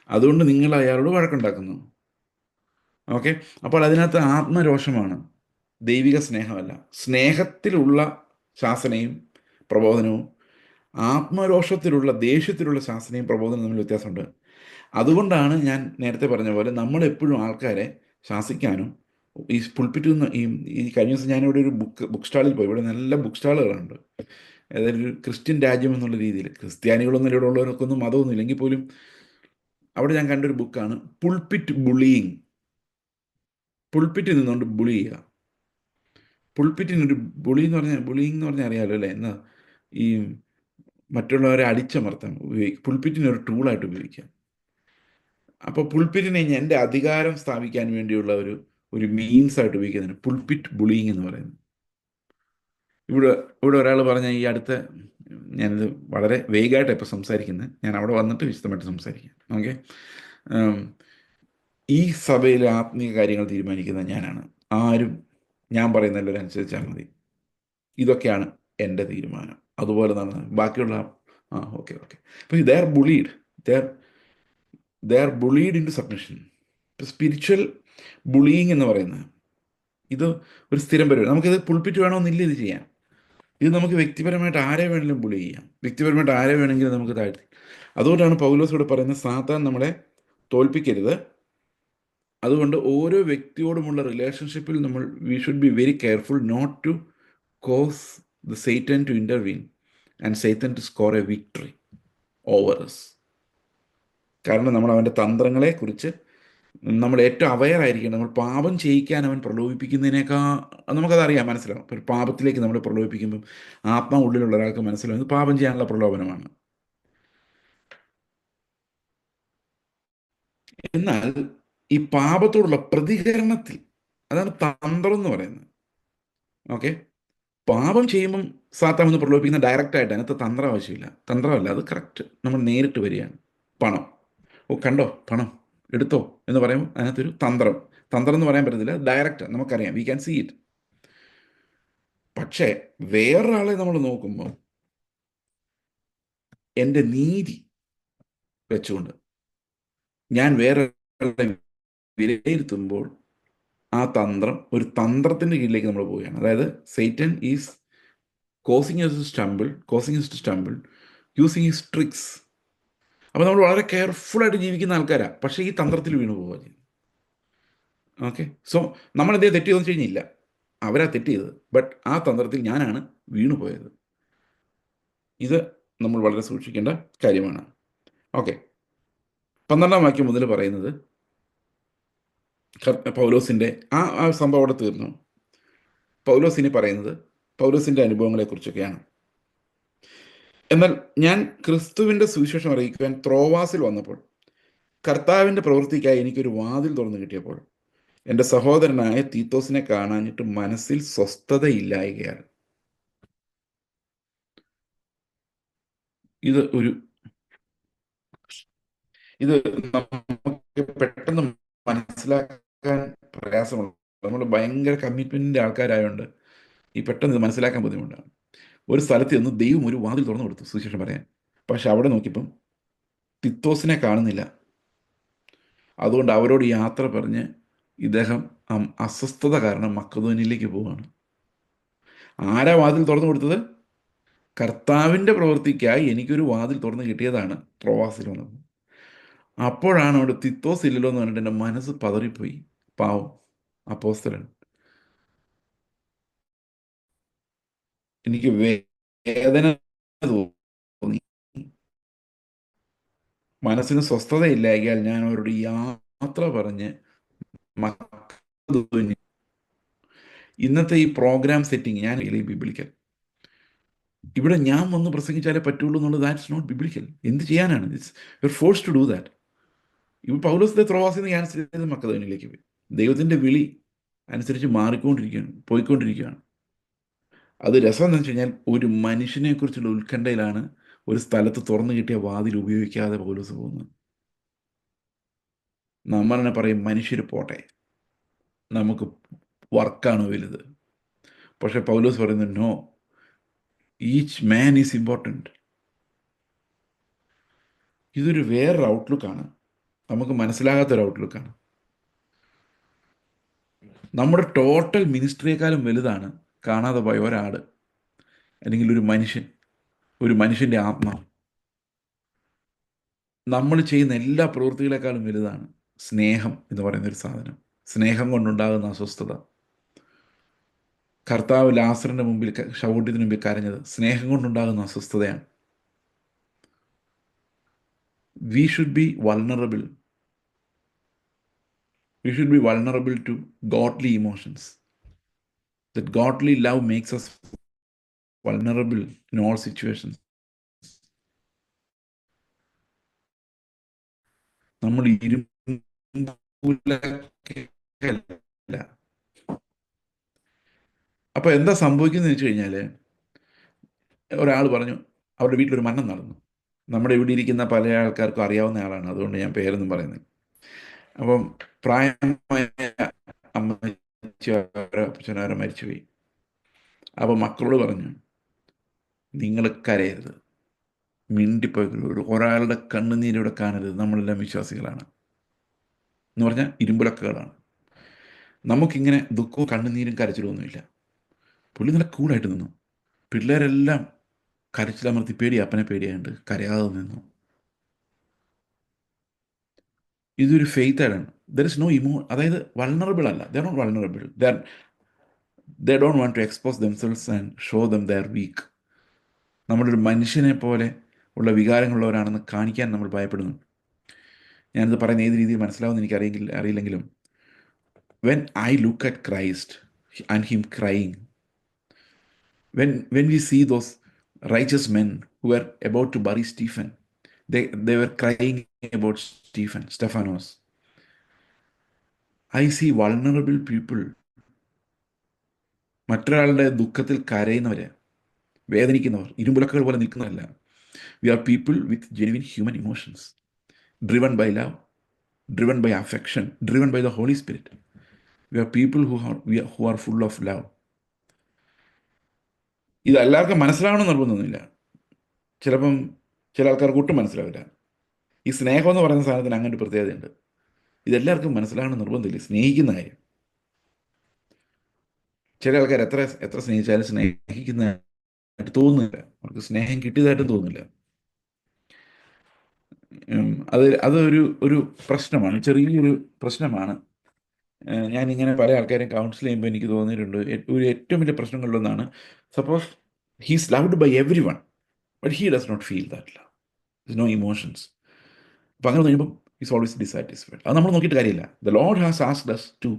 അതുകൊണ്ട് നിങ്ങൾ അയാളോട് വഴക്കുണ്ടാക്കുന്നു. ഓക്കെ, അപ്പോൾ അതിനകത്ത് ആത്മരോഷമാണ്, ദൈവിക സ്നേഹമല്ല. സ്നേഹത്തിലുള്ള ശാസനയും പ്രബോധനവും ആത്മരോഷത്തിലുള്ള ദേഷ്യത്തിലുള്ള ശാസനയും പ്രബോധനവും തമ്മിൽ വ്യത്യാസമുണ്ട്. അതുകൊണ്ടാണ് ഞാൻ നേരത്തെ പറഞ്ഞ പോലെ നമ്മളെപ്പോഴും ആൾക്കാരെ ശാസിക്കാനും ഈ പുൾപ്പിറ്റിൽ നിന്ന് ഈ കഴിഞ്ഞ ദിവസം ഞാനിവിടെ ഒരു ബുക്ക് സ്റ്റാളിൽ പോയി. ഇവിടെ നല്ല ബുക്ക് സ്റ്റാളുകളുണ്ട്. അതായത് ഒരു ക്രിസ്ത്യൻ രാജ്യം എന്നുള്ള രീതിയിൽ, ക്രിസ്ത്യാനികളൊന്നും ഇവിടെ ഉള്ളവർക്കൊന്നും മതമൊന്നും ഇല്ലെങ്കിൽ പോലും അവിടെ ഞാൻ കണ്ടൊരു ബുക്കാണ് പുൾപ്പിറ്റ് ബുള്ളിയിങ്. പുൾപ്പിറ്റിൽ നിന്നുകൊണ്ട് ബുളി ചെയ്യുക. പുൾപ്പിറ്റിനൊരു ബുള്ളിയിങ് എന്ന് പറഞ്ഞാൽ അറിയാമല്ലോ അല്ലേ? എന്നാ ഈ മറ്റുള്ളവരെ അടിച്ചമർത്താൻ പുൾപ്പിറ്റിനൊരു ടൂളായിട്ട് ഉപയോഗിക്കാം. അപ്പോൾ പുൾപ്പിറ്റിനെ എൻ്റെ അധികാരം സ്ഥാപിക്കാൻ വേണ്ടിയുള്ള ഒരു മീൻസ് ആയിട്ട് ഉപയോഗിക്കുന്നതിന് പുൾപ്പിറ്റ് ബുള്ളിയിങ് എന്ന് പറയുന്നത്. ഇവിടെ ഇവിടെ ഒരാൾ പറഞ്ഞ ഈ അടുത്ത, ഞാനിത് വളരെ വേഗമായിട്ട് ഇപ്പോൾ സംസാരിക്കുന്നത്, ഞാൻ അവിടെ വന്നിട്ട് വിശദമായിട്ട് സംസാരിക്കാം. ഓക്കെ, ഈ സഭയിലെ ആത്മീയ കാര്യങ്ങൾ തീരുമാനിക്കുന്നത് ഞാനാണ്. ഞാൻ പറയുന്ന എല്ലാവരും അനുസരിച്ചാൽ മതി. ഇതൊക്കെയാണ് എൻ്റെ തീരുമാനം. അതുപോലെ നടന്ന് ബാക്കിയുള്ള ഓക്കെ. അപ്പോൾ they are bullied into submission. ഇപ്പോൾ സ്പിരിച്വൽ ബുളിയിങ് എന്ന് പറയുന്നത് ഇത് ഒരു സ്ഥിരം പരിപാടി. നമുക്കിത് പുൾപ്പിറ്റ് വേണമെന്നില്ല ഇത് ചെയ്യാൻ. ഇത് നമുക്ക് വ്യക്തിപരമായിട്ട് ആരെ വേണമെങ്കിലും ബുളി ചെയ്യാം, വ്യക്തിപരമായിട്ട് ആരെ വേണമെങ്കിലും നമുക്ക് താഴ്ത്തി. അതുകൊണ്ടാണ് പൗലോസ് ഇവിടെ പറയുന്നത് സാത്താൻ നമ്മളെ തോൽപ്പിക്കരുത്. അതുകൊണ്ട് ഓരോ വ്യക്തിയോടുമുള്ള റിലേഷൻഷിപ്പിൽ നമ്മൾ we should be very careful not to cause the Satan to intervene and Satan to score a victory over us. കാരണം നമ്മൾ അവൻ്റെ തന്ത്രങ്ങളെ കുറിച്ച് നമ്മൾ ഏറ്റവും അവെയർ ആയിരിക്കണം. നമ്മൾ പാപം ചെയ്യിക്കാൻ അവൻ പ്രലോഭിപ്പിക്കുന്നതിനേക്കാൾ നമുക്കതറിയാം, മനസ്സിലാവും. ഇപ്പോൾ ഒരു പാപത്തിലേക്ക് നമ്മൾ പ്രലോഭിപ്പിക്കുമ്പം ഉള്ളിലുള്ള ഒരാൾക്ക് മനസ്സിലാവും ഇത് പാപം ചെയ്യാനുള്ള പ്രലോഭനമാണ്. എന്നാൽ ഈ പാപത്തോടുള്ള പ്രതികരണത്തിൽ, അതാണ് തന്ത്രം എന്ന് പറയുന്നത്. ഓക്കെ, പാപം ചെയ്യുമ്പം സാത്താൻ ഒന്ന് പ്രലോഭിപ്പിക്കുന്ന ഡയറക്റ്റായിട്ട്, അതിനകത്ത് തന്ത്രം ആവശ്യമില്ല. തന്ത്രമല്ല, അത് കറക്റ്റ് നമ്മൾ നേരിട്ട് വരികയാണ്. പണം, ഓ കണ്ടോ പണം എടുത്തോ എന്ന് പറയുമ്പോൾ അതിനകത്തൊരു തന്ത്രം. തന്ത്രം എന്ന് പറയാൻ പറ്റത്തില്ല, ഡയറക്റ്റ് നമുക്കറിയാം, വി ക്യാൻ സീ ഇറ്റ്. പക്ഷേ വേറൊരാളെ നമ്മൾ നോക്കുമ്പോൾ എൻ്റെ നീതി വെച്ചുകൊണ്ട് ഞാൻ വേറെ വിലയിരുത്തുമ്പോൾ ആ തന്ത്രം ഒരു തന്ത്രത്തിൻ്റെ കീഴിലേക്ക് നമ്മൾ പോവുകയാണ്. അതായത് Satan is causing us to stumble using his tricks. അപ്പോൾ നമ്മൾ വളരെ കെയർഫുള്ളായിട്ട് ജീവിക്കുന്ന ആൾക്കാരാണ്, പക്ഷേ ഈ തന്ത്രത്തിൽ വീണു പോവുക ചെയ്യുന്നത്. ഓക്കെ, സോ നമ്മൾ എന്തേ തെറ്റ് ചെയ്തെന്ന് വെച്ച് കഴിഞ്ഞില്ല, അവരാ തെറ്റ് ചെയ്തത്, ബട്ട് ആ തന്ത്രത്തിൽ ഞാനാണ് വീണു പോയത്. ഇത് നമ്മൾ വളരെ സൂക്ഷിക്കേണ്ട കാര്യമാണ്. ഓക്കെ, 12-ാം വാക്യം മുതൽ പറയുന്നത് പൗലോസിൻ്റെ ആ സംഭവം അവിടെ തീർന്നു. പൗലോസിനെ പറയുന്നത് പൗലോസിൻ്റെ അനുഭവങ്ങളെക്കുറിച്ചൊക്കെയാണ്. എന്നാൽ ഞാൻ ക്രിസ്തുവിൻ്റെ സുവിശേഷം അറിയിക്കുവാൻ ത്രോവാസിൽ വന്നപ്പോൾ കർത്താവിൻ്റെ പ്രവൃത്തിക്കായി എനിക്കൊരു വാതിൽ തുറന്നു കിട്ടിയപ്പോൾ എൻ്റെ സഹോദരനായ തീത്തോസിനെ കാണാഞ്ഞിട്ട് മനസ്സിൽ സ്വസ്ഥതയില്ലായകയാൽ. ഇത് നമുക്ക് പെട്ടെന്ന് മനസ്സിലാക്കാൻ പ്രയാസമുള്ള, നമ്മൾ ഭയങ്കര കമ്മിറ്റ്മെൻറ്റിൻ്റെ ആൾക്കാരായതുകൊണ്ട് ഈ പെട്ടെന്ന് ഇത് മനസ്സിലാക്കാൻ ബുദ്ധിമുട്ടാണ്. ഒരു സ്ഥലത്ത് നിന്ന് ദൈവം ഒരു വാതിൽ തുറന്നു കൊടുത്തു സുവിശേഷം പറയാൻ. പക്ഷെ അവിടെ നോക്കിയപ്പം തിത്തോസിനെ കാണുന്നില്ല. അതുകൊണ്ട് അവരോട് യാത്ര പറഞ്ഞ് ഇദ്ദേഹം അസ്വസ്ഥത കാരണം മക്കതോനിലേക്ക് പോവുകയാണ്. ആരാ വാതിൽ തുറന്നു കൊടുത്തത്? കർത്താവിൻ്റെ പ്രവൃത്തിക്കായി എനിക്കൊരു വാതിൽ തുറന്ന് കിട്ടിയതാണ് ത്രോവാസിൽ വന്നത്. അപ്പോഴാണ് അവിടെ തിത്തോസ് ഇല്ലല്ലോ എന്ന് പറഞ്ഞിട്ട് എൻ്റെ മനസ്സ് പതറിപ്പോയി. പാവം അപ്പോസ്തലൻ. എനിക്ക് വേദന തോന്നി, മനസ്സിന് സ്വസ്ഥതയില്ലായാൽ ഞാൻ അവരോട് യാത്ര പറഞ്ഞ് മക്കതോന്യ. ഇന്നത്തെ ഈ പ്രോഗ്രാം സെറ്റിംഗ് ഞാൻ ബിബ്ലിക്കൽ. ഇവിടെ ഞാൻ വന്ന് പ്രസംഗിച്ചാലേ പറ്റുള്ളൂ എന്നുള്ളത് ദാറ്റ്സ് നോട്ട് ബിബ്ലിക്കൽ. എന്ത് ചെയ്യാനാണ്? You are force to do that. ഇപ്പോൾ പൗലോസിന്റെ ത്രോവാസിൽ നിന്ന് ക്യാൻസൽ ചെയ്ത് മക്കതോനിലേക്ക് പോയി. ദൈവത്തിൻ്റെ വിളി അനുസരിച്ച് പോയിക്കൊണ്ടിരിക്കുകയാണ്. അത് രസം എന്ന് വെച്ച് കഴിഞ്ഞാൽ ഒരു മനുഷ്യനെ കുറിച്ചുള്ള ഉത്കണ്ഠയിലാണ് ഒരു സ്ഥലത്ത് തുറന്നു കിട്ടിയ വാതിൽ ഉപയോഗിക്കാതെ പൗലോസ് പോകുന്നത്. നമ്മൾ തന്നെ പറയും മനുഷ്യർ പോട്ടെ, നമുക്ക് വർക്കാണ് വലുത്. പക്ഷെ പൗലോസ് പറയുന്നത് no, each man is important. ഇതൊരു വേറൊരു ഔട്ട്ലുക്കാണ്, നമുക്ക് മനസ്സിലാകാത്തൊരു ഔട്ട്ലുക്കാണ്. നമ്മുടെ ടോട്ടൽ മിനിസ്ട്രിയേക്കാളും വലുതാണ് കാണാതെ പോയ ഒരാൾ, അല്ലെങ്കിൽ ഒരു മനുഷ്യൻ്റെ ആത്മാവ്. നമ്മൾ ചെയ്യുന്ന എല്ലാ പ്രവൃത്തികളെക്കാളും വലുതാണ് സ്നേഹം എന്ന് പറയുന്നൊരു സാധനം. സ്നേഹം കൊണ്ടുണ്ടാകുന്ന അസ്വസ്ഥത. കർത്താവ് ലാസറിൻ്റെ മുമ്പിൽ, ശവകുടീരത്തിന് മുമ്പിൽ കരഞ്ഞത് സ്നേഹം കൊണ്ടുണ്ടാകുന്ന അസ്വസ്ഥതയാണ്. We should be vulnerable. We should be vulnerable to godly emotions. That godly love makes us vulnerable in all situations. നമ്മൾ ഇരുമ്പുലക്കല്ല. അപ്പോൾ എന്താ സംഭവിക്കുന്നത് വെച്ച് കഴിഞ്ഞാൽ, ഒരാൾ പറഞ്ഞു അവരുടെ വീട്ടിലൊരു മരണം നടന്നു. നമ്മുടെ ഇവിടെ ഇരിക്കുന്ന പല ആൾക്കാർക്കും അറിയാവുന്ന ആളാണ്, അതുകൊണ്ട് ഞാൻ പേരൊന്നും പറയുന്നില്ല. അപ്പം പ്രായമായ അമ്മച്ചിയോ അപ്പച്ചനോരോ മരിച്ചുപോയി. അപ്പോൾ മക്കളോട് പറഞ്ഞു നിങ്ങൾ കരയരുത്, മിണ്ടിപ്പോയി, ഒരാളുടെ കണ്ണുനീരിവിടെ കാണരുത്, നമ്മളെല്ലാം വിശ്വാസികളാണ് എന്ന് പറഞ്ഞാൽ ഇരുമ്പുലക്കകളാണ്. നമുക്കിങ്ങനെ ദുഃഖവും കണ്ണുനീരും കരച്ചിലൊന്നുമില്ല. പുള്ളി നല്ല കൂളായിട്ട് നിന്നു. പിള്ളേരെല്ലാം കരച്ചിലമർത്തി പേടി, അപ്പനെ പേടിയായിട്ട് കരയാതെ നിന്നു. ഇതൊരു ഫെയ്ത്താണ്. ദർ ഇസ് നോ അതായത് വൾണറബിൾ അല്ല, they're not vulnerable, they don't want to expose themselves and show them their weak. നമ്മളൊരു മനുഷ്യനെ പോലെ ഉള്ള വികാരങ്ങളുള്ളവരാണെന്ന് കാണിക്കാൻ നമ്മൾ ഭയപ്പെടുന്നു. ഞാനിത് പറയുന്ന ഏത് രീതിയിൽ മനസ്സിലാവുമെന്ന് എനിക്ക് അറിയില്ലെങ്കിലും, when I look at Christ and him crying, when we see those righteous men who were about to bury Stephen, they were crying about Stephanos. I see vulnerable people, മറ്റൊരാളുടെ ദുഃഖത്തിൽ കരയുന്നവര്, വേദനിക്കുന്നവർ, ഇരുമ്പുലക്കുകൾ പോലെ നിൽക്കുന്നവരല്ല. We are people with genuine human emotions, driven by love, driven by affection, driven by the Holy Spirit. We are people who are full of love. ഇത് എല്ലാവർക്കും മനസ്സിലാവണം നിർബന്ധമൊന്നുമില്ല. ചിലപ്പം ചില ആൾക്കാർക്ക് ഒട്ടും മനസ്സിലാവില്ല. ഈ സ്നേഹം എന്ന് പറയുന്ന സാധനത്തിന് അങ്ങനെ ഒരു പ്രത്യേകതയുണ്ട്. ഇതെല്ലാവർക്കും മനസ്സിലാകണം നിർബന്ധമില്ല, സ്നേഹിക്കുന്ന കാര്യം. ചില ആൾക്കാർ എത്ര എത്ര സ്നേഹിച്ചാലും സ്നേഹിക്കുന്നതായിട്ട് തോന്നുന്നില്ല, അവർക്ക് സ്നേഹം കിട്ടിയതായിട്ടും തോന്നുന്നില്ല. അതൊരു ഒരു പ്രശ്നമാണ്, ചെറിയൊരു പ്രശ്നമാണ്. ഞാനിങ്ങനെ പല ആൾക്കാരെയും കൗൺസിൽ ചെയ്യുമ്പോൾ എനിക്ക് തോന്നിയിട്ടുണ്ട്, ഒരു ഏറ്റവും വലിയ പ്രശ്നങ്ങളിലൊന്നാണ്, suppose he's loved by everyone but he does not feel that love, no emotions. അപ്പം അങ്ങനെ കഴിയുമ്പോൾ ഈസ് ഓൾവേസ് ഡിസാറ്റിസ്ഫൈഡ്. അത് നമ്മൾ നോക്കിയിട്ട് കാര്യമില്ല. The Lord has asked us to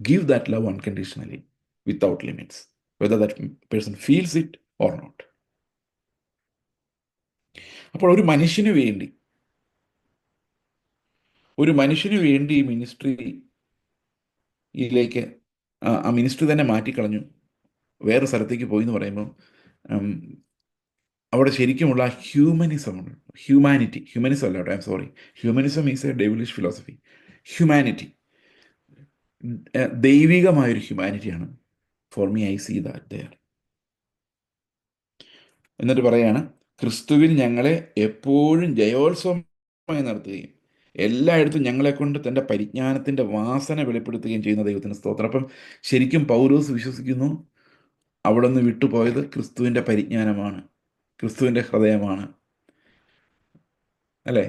give that love unconditionally without limits, whether that person feels it or not. അപ്പോൾ ഒരു മനുഷ്യന് വേണ്ടി ഈ മിനിസ്ട്രിയിലേക്ക് ആ മിനിസ്ട്രി തന്നെ മാറ്റിക്കളഞ്ഞു, വേറെ സ്ഥലത്തേക്ക് പോയി എന്ന് പറയുമ്പം അവിടെ ശരിക്കുമുള്ള ഹ്യൂമനിസം ഉണ്ട്. ഹ്യൂമനിസം അല്ല കേട്ടോ, I'm sorry, humanism is a devilish philosophy. Humanity, ദൈവികമായൊരു ഹ്യൂമാനിറ്റിയാണ്. For me I see that there. എന്നിട്ട് പറയാണ്, ക്രിസ്തുവിൽ ഞങ്ങളെ എപ്പോഴും ജയോത്സവമായി നടത്തുകയും എല്ലായിടത്തും ഞങ്ങളെ കൊണ്ട് തൻ്റെ പരിജ്ഞാനത്തിൻ്റെ വാസന വെളിപ്പെടുത്തുകയും ചെയ്യുന്ന ദൈവത്തിന് സ്തോത്രം. അപ്പം ശരിക്കും പൗലോസ് വിശ്വസിക്കുന്നു, അവിടെ നിന്ന് വിട്ടുപോയത് ക്രിസ്തുവിൻ്റെ പരിജ്ഞാനമാണ്, ക്രിസ്തുവിൻ്റെ ഹൃദയമാണ്, അല്ലേ?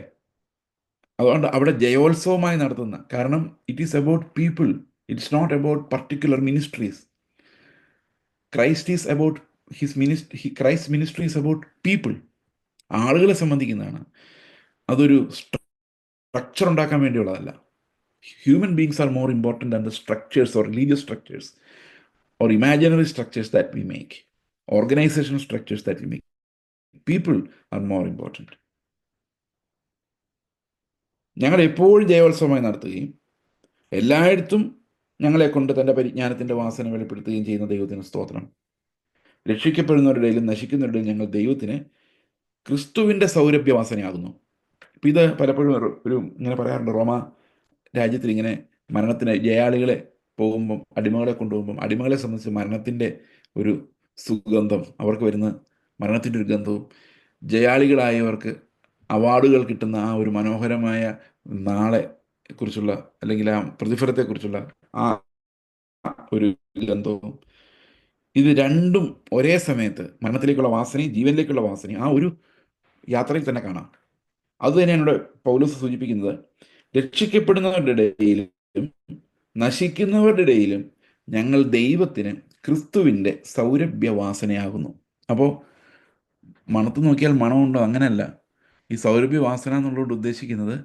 അതുകൊണ്ട് അവിടെ ജയോത്സവമായി നടത്തുന്ന, കാരണം it is about people, it's not about particular ministries. Christ is about Christ ministry is about people, ആളുകളെ സംബന്ധിക്കുന്നതാണ്. അതൊരു സ്ട്രക്ചർ ഉണ്ടാക്കാൻ വേണ്ടിയുള്ളതല്ല. Human beings are more important than the structures or religious structures or imaginary structures that we make, organisation structures that we make. People are more important. ഞങ്ങൾ എപ്പോഴും ജയോത്സവമായി നടത്തുകയും എല്ലായിടത്തും ഞങ്ങളെ കൊണ്ട് തൻ്റെ പരിജ്ഞാനത്തിൻ്റെ വാസന വെളിപ്പെടുത്തുകയും ചെയ്യുന്ന ദൈവത്തിന് സ്തോത്രം. രക്ഷിക്കപ്പെടുന്നവരുടെയിലും നശിക്കുന്നവരുടെയും ഞങ്ങൾ ദൈവത്തിന് ക്രിസ്തുവിൻ്റെ സൗരഭ്യവാസനയാകുന്നു. അപ്പം ഇത് പലപ്പോഴും ഒരു ഇങ്ങനെ പറയാറുണ്ട്, റോമ രാജ്യത്തിൽ ഇങ്ങനെ മരണത്തിന് ജയാളികളെ പോകുമ്പം, അടിമകളെ കൊണ്ടുപോകുമ്പം, അടിമകളെ സംബന്ധിച്ച് മരണത്തിൻ്റെ ഒരു സുഗന്ധം, അവർക്ക് വരുന്ന മരണത്തിൻ്റെ ഒരു ഗന്ധവും, ജയാളികളായവർക്ക് അവാർഡുകൾ കിട്ടുന്ന ആ ഒരു മനോഹരമായ നാളെ കുറിച്ചുള്ള, അല്ലെങ്കിൽ ആ പ്രതിഫലത്തെക്കുറിച്ചുള്ള ആ ഒരു ഗന്ധവും, ഇത് രണ്ടും ഒരേ സമയത്ത്, മരണത്തിലേക്കുള്ള വാസനയും ജീവനിലേക്കുള്ള വാസനയും ആ ഒരു യാത്രയിൽ തന്നെ കാണാം. അതുതന്നെയാണ് ഇവിടെ പൗലോസ് സൂചിപ്പിക്കുന്നത്. രക്ഷിക്കപ്പെടുന്നവരുടെ ഇടയിലും നശിക്കുന്നവരുടെ ഇടയിലും ഞങ്ങൾ ദൈവത്തിന് ക്രിസ്തുവിൻ്റെ സൗരഭ്യവാസനയാകുന്നു. അപ്പോൾ മണത്ത് നോക്കിയാൽ മണമുണ്ടോ? അങ്ങനെയല്ല. ഈ സൗരഭ്യവാസന എന്നുള്ളതുകൊണ്ട് ഉദ്ദേശിക്കുന്നത്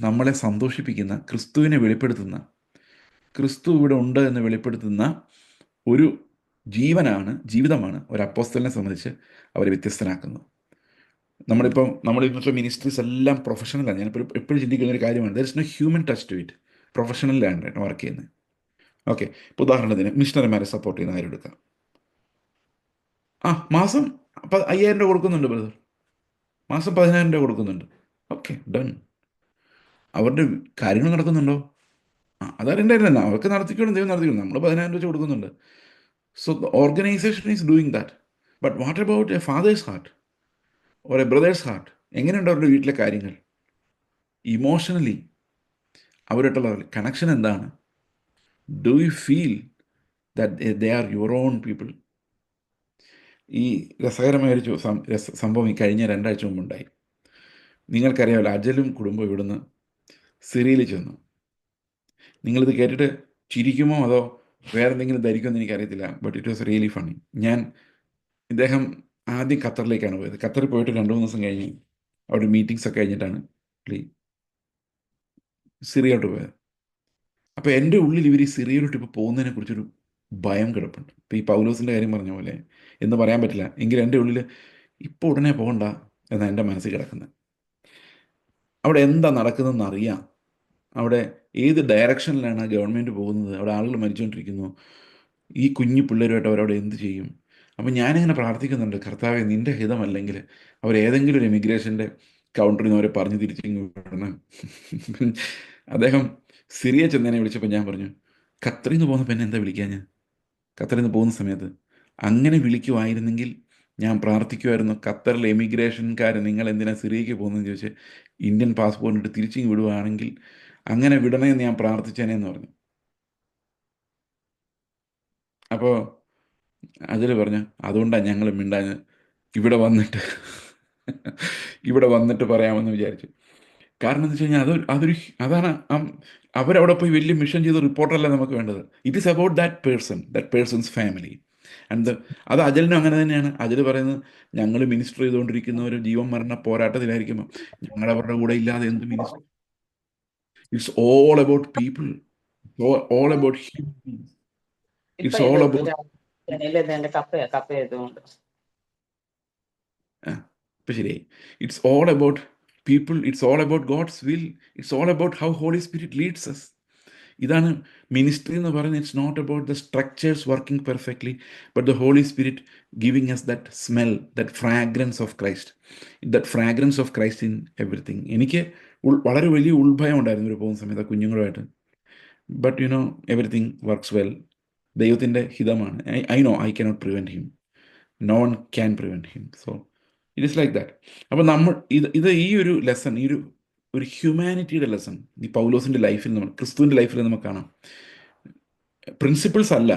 നമ്മളെ സന്തോഷിപ്പിക്കുന്ന, ക്രിസ്തുവിനെ വെളിപ്പെടുത്തുന്ന, ക്രിസ്തു ഇവിടെ ഉണ്ട് എന്ന് വെളിപ്പെടുത്തുന്ന ഒരു ജീവിതമാണ് ഒരു അപ്പോസ്തലനെ സംബന്ധിച്ച് അവരെ വ്യത്യസ്തനാക്കുന്നത്. നമ്മളിപ്പോഴത്തെ മിനിസ്ട്രീസ് എല്ലാം പ്രൊഫഷണലാണ്. ഞാനിപ്പോൾ എപ്പോഴും ചിന്തിക്കുന്ന ഒരു കാര്യമാണ്, there is no human touch to it. പ്രൊഫഷണലിലാണ് വർക്ക് ചെയ്യുന്നത്. ഓക്കെ, ഇപ്പോൾ ഉദാഹരണത്തിന് മിഷണറിമാരെ സപ്പോർട്ട് ചെയ്യുന്ന കാര്യം എടുക്കാം. മാസം 5,000 രൂപ കൊടുക്കുന്നുണ്ട് ബ്രദർ, മാസം 10,000 രൂപ കൊടുക്കുന്നുണ്ട്. Okay, done. അവരുടെ കാര്യങ്ങൾ നടക്കുന്നുണ്ടോ? അതറിയണ്ടായിരുന്നില്ല, അവർക്ക് നടത്തിക്കോളും, ദൈവം നടത്തിക്കോളും. നമ്മൾ 10,000 രൂപ കൊടുക്കുന്നുണ്ട്. So the organisation is doing that. But what about A fathers heart or A brothers heart? എങ്ങനെയുണ്ട് അവരുടെ വീട്ടിലെ കാര്യങ്ങൾ? ഇമോഷണലി അവരായിട്ടുള്ള കണക്ഷൻ എന്താണ്? Do you feel that they are your own people? ഈ രസകരമായ ഒരു സംഭവം ഈ കഴിഞ്ഞ 2 ആഴ്ച മുമ്പുണ്ടായി. നിങ്ങൾക്കറിയാമല്ലോ, അജലും കുടുംബം ഇവിടുന്ന് സിറിയയിൽ ചെന്നു. നിങ്ങളിത് കേട്ടിട്ട് ചിരിക്കുമോ അതോ വേറെ എന്തെങ്കിലും ധരിക്കുമെന്ന് എനിക്കറിയത്തില്ല. But it was really funny. ഇദ്ദേഹം ആദ്യം ഖത്തറിലേക്കാണ് പോയത്. ഖത്തറിൽ പോയിട്ട് 2 3 ദിവസം കഴിഞ്ഞ് അവിടെ മീറ്റിംഗ്സ് ഒക്കെ കഴിഞ്ഞിട്ടാണ് പുള്ളി സിറിയയിലോട്ട് പോയത്. അപ്പോൾ എൻ്റെ ഉള്ളിൽ ഇവർ ഈ സിറിയയിലോട്ട് ഇപ്പോൾ പോകുന്നതിനെ കുറിച്ചൊരു ഭയം കിടപ്പുണ്ട്. ഇപ്പോൾ ഈ പൗലോസിൻ്റെ കാര്യം പറഞ്ഞ പോലെ എന്ന് പറയാൻ പറ്റില്ല. എങ്കിലും എൻ്റെ ഉള്ളിൽ ഇപ്പോൾ ഉടനെ പോകണ്ട എന്നാണ് എൻ്റെ മനസ്സിൽ കിടക്കുന്നത്. അവിടെ എന്താ നടക്കുന്നതെന്ന് അറിയാം. അവിടെ ഏത് ഡയറക്ഷനിലാണ് ഗവൺമെൻറ് പോകുന്നത്, അവിടെ ആളുകൾ മരിച്ചുകൊണ്ടിരിക്കുന്നു, ഈ കുഞ്ഞു പിള്ളേരുമായിട്ട് അവരവിടെ എന്ത് ചെയ്യും. അപ്പം ഞാനിങ്ങനെ പ്രാർത്ഥിക്കുന്നുണ്ട്, കർത്താവെ നിൻ്റെ ഹിതമല്ലെങ്കിൽ അവരേതെങ്കിലും ഒരു എമിഗ്രേഷൻ്റെ കൗണ്ടറിൽ നിന്ന് അവരെ പറഞ്ഞ് തിരിച്ചിങ്ങ് വിടണം. അദ്ദേഹം സിറിയ ചെന്നതിനെ വിളിച്ചപ്പോൾ ഞാൻ പറഞ്ഞു, ഖത്തറിൽ നിന്ന് പോകുന്ന പെണ്ണ് എന്താ വിളിക്കാൻ ഞാൻ, ഖത്തറിൽ നിന്ന് പോകുന്ന സമയത്ത് അങ്ങനെ വിളിക്കുമായിരുന്നെങ്കിൽ ഞാൻ പ്രാർത്ഥിക്കുമായിരുന്നു, ഖത്തറിലെ എമിഗ്രേഷൻകാർ നിങ്ങൾ എന്തിനാ സിറിയയ്ക്ക് പോകുന്നതെന്ന് ചോദിച്ച് ഇന്ത്യൻ പാസ്പോർട്ടിട്ട് തിരിച്ചിങ്ങ് വിടുവാണെങ്കിൽ അങ്ങനെ വിടണമെന്ന് ഞാൻ പ്രാർത്ഥിച്ചേനേന്ന് പറഞ്ഞു. അപ്പോൾ അതിൽ പറഞ്ഞു, അതുകൊണ്ടാണ് ഞങ്ങൾ മിണ്ടാഞ്ഞ് ഇവിടെ വന്നിട്ട് ഇവിടെ വന്നിട്ട് പറയാമെന്ന് വിചാരിച്ചു. കാരണം എന്ന് വെച്ച് കഴിഞ്ഞാൽ അതാണ് അവരവിടെ പോയി വലിയ മിഷൻ ചെയ്ത റിപ്പോർട്ടല്ല നമുക്ക് വേണ്ടത്. It is about that persons family and അത് അജലിനും അങ്ങനെ തന്നെയാണ്. അജൽ പറയുന്നത്, ഞങ്ങൾ മിനിസ്റ്റർ ചെയ്തുകൊണ്ടിരിക്കുന്ന ഒരു ജീവൻ മരണ പോരാട്ടത്തിലായിരിക്കുമ്പോൾ ഞങ്ങൾ അവരുടെ കൂടെ ഇല്ലാതെ എന്ത് minister. It's all about people, all about human beings. ഇപ്പൊ ഇറ്റ്സ് ഇത് ഓൾ അബൌട്ട് എന്റെ കപ്പ ചെയ്തുകൊണ്ട് ഇപ്പം ശരിയായി. It's all about people, it's all about God's will, it's all about how Holy Spirit leads us. ഇതാണ് മിനിസ്ട്രി എന്ന് പറയുന്നത്. It's not about the structures working perfectly, but the Holy Spirit giving us that smell, that fragrance of Christ, that fragrance of Christ in everything. എനിക്ക് വളരെ വലിയ ഉൾഭയം ഉണ്ടായിരുന്നു ഒരു പോകുന്ന സമയത്ത് ആ കുഞ്ഞുങ്ങളുമായിട്ട്. But you know, everything works well. ദൈവത്തിൻ്റെ ഹിതമാണ്. I know I cannot prevent him, no one can prevent him. So it is like that. അപ്പോൾ നമ്മൾ ഇത് ഈ ഒരു ലെസൺ, ഒരു ഹ്യൂമാനിറ്റിയുടെ ലെസൺ ഈ പൗലോസിൻ്റെ ലൈഫിൽ, നമ്മൾ ക്രിസ്തുവിൻ്റെ ലൈഫിൽ നമുക്ക് കാണാം. പ്രിൻസിപ്പിൾസ് അല്ല,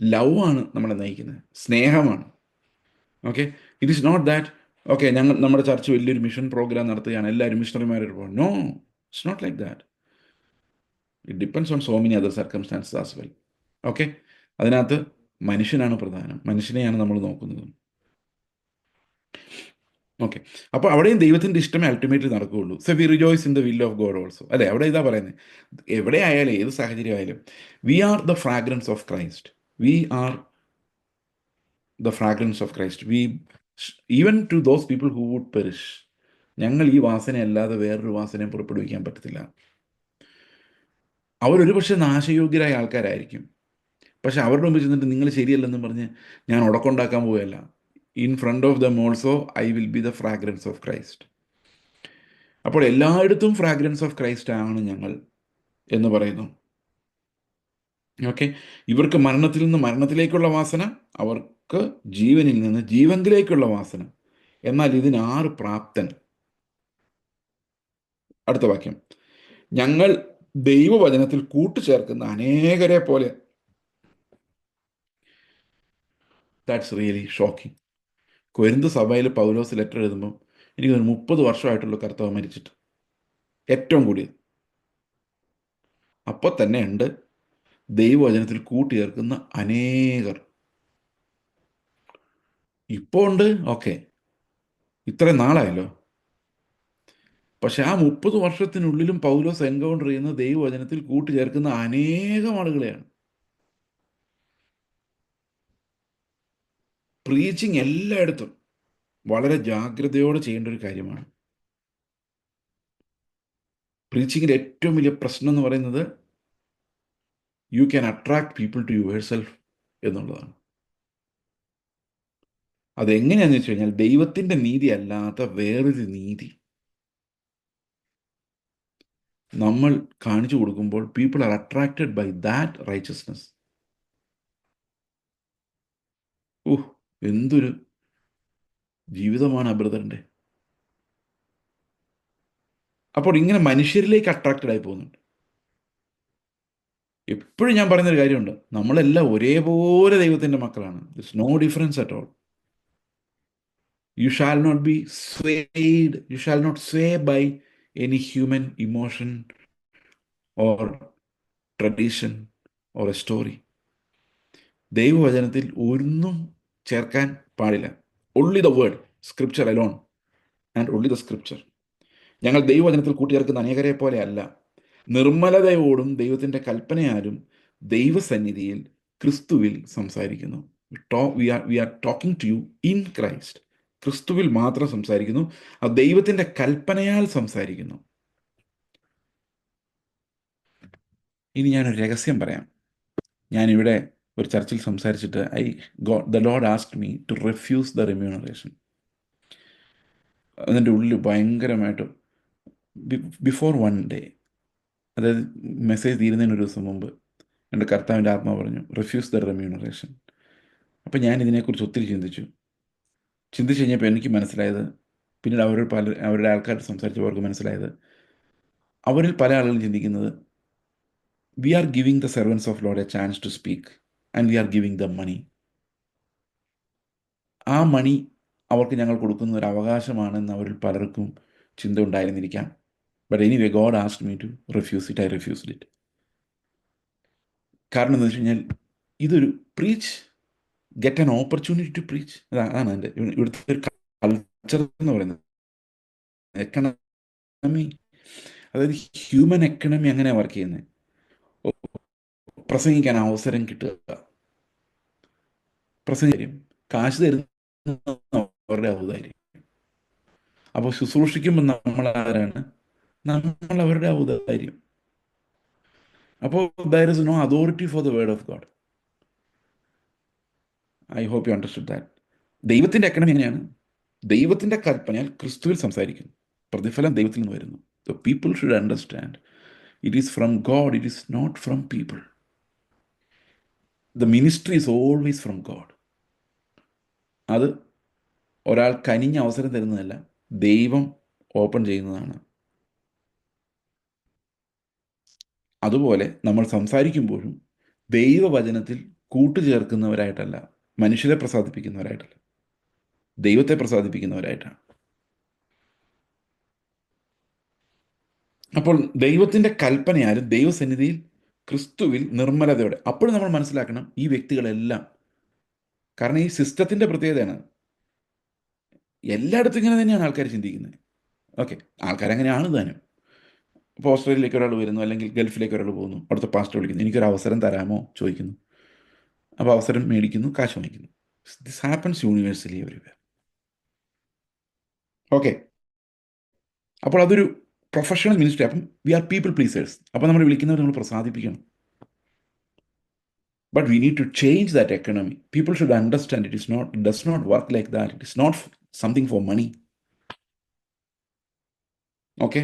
ലവ് ആണ് നമ്മളെ നയിക്കുന്നത്, സ്നേഹമാണ്. Okay, it is not that okay നമ്മുടെ ചർച്ച് വലിയൊരു മിഷൻ പ്രോഗ്രാം നടത്തുകയാണ്, എല്ലാവരും മിഷണറിമാരായിട്ട് പോകും. No, it's not like that. It depends on so many other circumstances as well. Okay, അതിനകത്ത് മനുഷ്യനാണ് പ്രധാനം, മനുഷ്യനെയാണ് നമ്മൾ നോക്കുന്നത്. ഓക്കെ, അപ്പോൾ അവിടെയും ദൈവത്തിൻ്റെ ഇഷ്ടമേ അൾട്ടിമേറ്റ്ലി നടക്കുകയുള്ളൂ. So we rejoice in the will of God also, അല്ലേ? അവിടെ ഇതാ പറയുന്നത്, എവിടെ ആയാലും ഏത് സാഹചര്യം ആയാലും we are the fragrance of Christ, we are the fragrance of Christ, even to those people who would perish. ഞങ്ങൾ ഈ വാസന അല്ലാതെ വേറൊരു വാസനയും പുറപ്പെടുവിക്കാൻ പറ്റത്തില്ല. അവരൊരു പക്ഷേ നാശയോഗ്യരായ ആൾക്കാരായിരിക്കും, പക്ഷെ അവരുടെ മുമ്പിൽ ചെന്നിട്ട് നിങ്ങൾ ശരിയല്ലെന്ന് പറഞ്ഞ് ഞാൻ ഉടക്കുണ്ടാക്കാൻ പോവുകയല്ല. In front of them also I will be the fragrance of Christ. അപ്പോൾ എല്ലായിടത്തും ഫ്രാഗ്രൻസ് ഓഫ് ക്രൈസ്റ്റ് ആണ് ഞങ്ങൾ എന്ന് പറയുന്നു. ഓക്കെ, ഇവർക്ക് മരണത്തിൽ നിന്ന് മരണത്തിലേക്കുള്ള വാസന, അവർക്ക് ജീവനിൽ നിന്ന് ജീവനിലേക്കുള്ള വാസന. എന്നാൽ ഇതിനാറ് പ്രാപ്തൻ? അടുത്ത വാക്യം, ഞങ്ങൾ ദൈവവചനത്തിൽ കൂട്ടുചേർക്കുന്ന അനേകരെ പോലെ. That's really shocking. കൊരിന്ത് സഭയിൽ പൗലോസ് ലെറ്റർ എഴുതുമ്പം എനിക്ക് 30 വർഷമായിട്ടുള്ള കർത്താവ് മരിച്ചിട്ട്, ഏറ്റവും കൂടിയത്. അപ്പോൾ തന്നെ ഉണ്ട് ദൈവവചനത്തിൽ കൂട്ടിയേർക്കുന്ന അനേകർ. ഇപ്പോൾ ഉണ്ട്, ഓക്കെ, ഇത്രയും നാളായല്ലോ. പക്ഷെ ആ 30 വർഷത്തിനുള്ളിലും പൗലോസ് എൻകൗണ്ടർ ചെയ്യുന്ന ദൈവവചനത്തിൽ കൂട്ടിച്ചേർക്കുന്ന അനേകം ആളുകളെയാണ്. പ്രീച്ചിങ് എല്ലായിടത്തും വളരെ ജാഗ്രതയോടെ ചെയ്യേണ്ട ഒരു കാര്യമാണ്. പ്രീച്ചിങ്ങിൻ്റെ ഏറ്റവും വലിയ പ്രശ്നം എന്ന് പറയുന്നത് you can attract people to yourself എന്നുള്ളതാണ്. അതെങ്ങനെയാണെന്ന് വെച്ച് കഴിഞ്ഞാൽ ദൈവത്തിൻ്റെ നീതി അല്ലാത്ത വേറൊരു നീതി നമ്മൾ കാണിച്ചു കൊടുക്കുമ്പോൾ people are attracted by that righteousness. ഓഹ്, എന്തൊരു ജീവിതമാണ് ആ ബ്രദറിൻ്റെ. അപ്പോൾ ഇങ്ങനെ മനുഷ്യരിലേക്ക് അട്രാക്റ്റഡ് ആയി പോകുന്നുണ്ട്. എപ്പോഴും ഞാൻ പറയുന്നൊരു കാര്യമുണ്ട്, നമ്മളെല്ലാം ഒരേപോലെ ദൈവത്തിൻ്റെ മക്കളാണ്. This no difference at all. You shall not be swayed, you shall not sway by any human emotion or tradition or a story. ദൈവവചനത്തിൽ ഒന്നും ചേർക്കാൻ പാടില്ല. only the word, scripture alone, and only the scripture. ഞങ്ങൾ ദൈവവചനത്തിൽ കൂട്ടിച്ചേർക്കുന്ന അനേകരെ പോലെ അല്ല, നിർമ്മലതയോടും ദൈവത്തിൻ്റെ കൽപ്പനയാലും ദൈവസന്നിധിയിൽ ക്രിസ്തുവിൽ സംസാരിക്കുന്നു. We are talking to you in Christ. ക്രിസ്തുവിൽ മാത്രം സംസാരിക്കുന്നു, ആ ദൈവത്തിൻ്റെ കൽപ്പനയാൽ സംസാരിക്കുന്നു. ഇനി ഞാനൊരു രഹസ്യം പറയാം. ഞാനിവിടെ ഒരു ചർച്ചിൽ സംസാരിച്ചിട്ട് the Lord asked me to refuse the remuneration. അതിൻ്റെ ഉള്ളിൽ ഭയങ്കരമായിട്ട് ബിഫോർ വൺ ഡേ, അതായത് മെസ്സേജ് തീരുന്നതിന് ഒരു ദിവസം മുമ്പ് എൻ്റെ കർത്താവിൻ്റെ ആത്മാവ് പറഞ്ഞു, റിഫ്യൂസ് ദ റെമ്യൂണറേഷൻ. അപ്പം ഞാൻ ഇതിനെക്കുറിച്ച് ഒത്തിരി ചിന്തിച്ച് കഴിഞ്ഞപ്പോൾ എനിക്ക് മനസ്സിലായത്, പിന്നീട് അവരുടെ ആൾക്കാർ സംസാരിച്ചവർക്ക് മനസ്സിലായത്, അവരിൽ പല ആളുകളും ചിന്തിക്കുന്നത്, we are giving the servants of Lord a chance to speak and we are giving the money. ആ മണി അവർക്ക് ഞങ്ങൾ കൊടുക്കുന്ന ഒരു അവകാശമാണെന്ന് അവരിൽ പലർക്കും ചിന്ത ഉണ്ടായിരുന്നിരിക്കാം. But anyway God asked me to refuse it. I refused it. കാരണം എന്താ വെച്ച് കഴിഞ്ഞാൽ, ഇതൊരു preach, get an opportunity to preach. അതാണ് എൻ്റെ ഇവിടുത്തെ ഒരു കൾച്ചർ എന്ന് പറയുന്നത്. എക്കണമി, അതായത് ഹ്യൂമൻ എക്കണമി അങ്ങനെയാണ് വർക്ക് ചെയ്യുന്നത്. പ്രസംഗിക്കാൻ അവസരം കിട്ടുക, പ്രസംഗം കാശ് തരുന്ന അവരുടെ ഔദാര്യം. അപ്പോൾ ശുശ്രൂഷിക്കുമ്പോൾ നമ്മൾ ആരാണ്? നമ്മൾ അവരുടെ ഔദാര്യം. അപ്പോൾ there is no authority for the word of God. I hope you understood that. ദൈവത്തിൻ്റെ എക്കണമി എങ്ങനെയാണ്? ദൈവത്തിൻ്റെ കൽപ്പനയാൽ ക്രിസ്തുവിൽ സംസാരിക്കുന്നു, പ്രതിഫലം ദൈവത്തിൽ നിന്ന് വരുന്നു. So people should understand, it is from God, it is not from people. The ministry is always from God. അത് ഒരാൾ കനിഞ്ഞ അവസരം തരുന്നതല്ല, ദൈവം ഓപ്പൺ ചെയ്യുന്നതാണ്. അതുപോലെ നമ്മൾ സംസാരിക്കുമ്പോഴും ദൈവവചനത്തിൽ കൂട്ടുചേർക്കുന്നവരായിട്ടല്ല, മനുഷ്യരെ പ്രസാദിപ്പിക്കുന്നവരായിട്ടല്ല, ദൈവത്തെ പ്രസാദിപ്പിക്കുന്നവരായിട്ടാണ്. അപ്പോൾ ദൈവത്തിൻ്റെ കൽപ്പനയാലും ദൈവസന്നിധിയിൽ ക്രിസ്തുവിൽ നിർമ്മലതയോടെ. അപ്പോഴും നമ്മൾ മനസ്സിലാക്കണം, ഈ വ്യക്തികളെല്ലാം, കാരണം ഈ സിസ്റ്റത്തിൻ്റെ പ്രത്യേകതയാണ്, എല്ലായിടത്തും ഇങ്ങനെ തന്നെയാണ് ആൾക്കാർ ചിന്തിക്കുന്നത്. ഓക്കെ, ആൾക്കാരങ്ങനെയാണ് താനും. ഇപ്പോൾ ഓസ്ട്രേലിയയിലേക്ക് ഒരാൾ വരുന്നു, അല്ലെങ്കിൽ ഗൾഫിലേക്ക് ഒരാൾ പോകുന്നു, അവിടുത്തെ പാസ്റ്റർ വിളിക്കുന്നു, എനിക്കൊരു അവസരം തരാമോ ചോദിക്കുന്നു. അപ്പോൾ അവസരം മേടിക്കുന്നു, കാശ് വാങ്ങിക്കുന്നു. This happens universally everywhere. Okay, അപ്പോൾ അതൊരു പ്രൊഫഷണൽ മിനിസ്ട്രി. അപ്പം വി ആർ പീപ്പിൾ പ്ലീസേഴ്സ്. അപ്പോൾ നമ്മൾ വിളിക്കുന്നവർ നമ്മൾ പ്രസാദിപ്പിക്കണം. But we need to change that economy. People should understand it does not work like that. It is not something for money. Okay,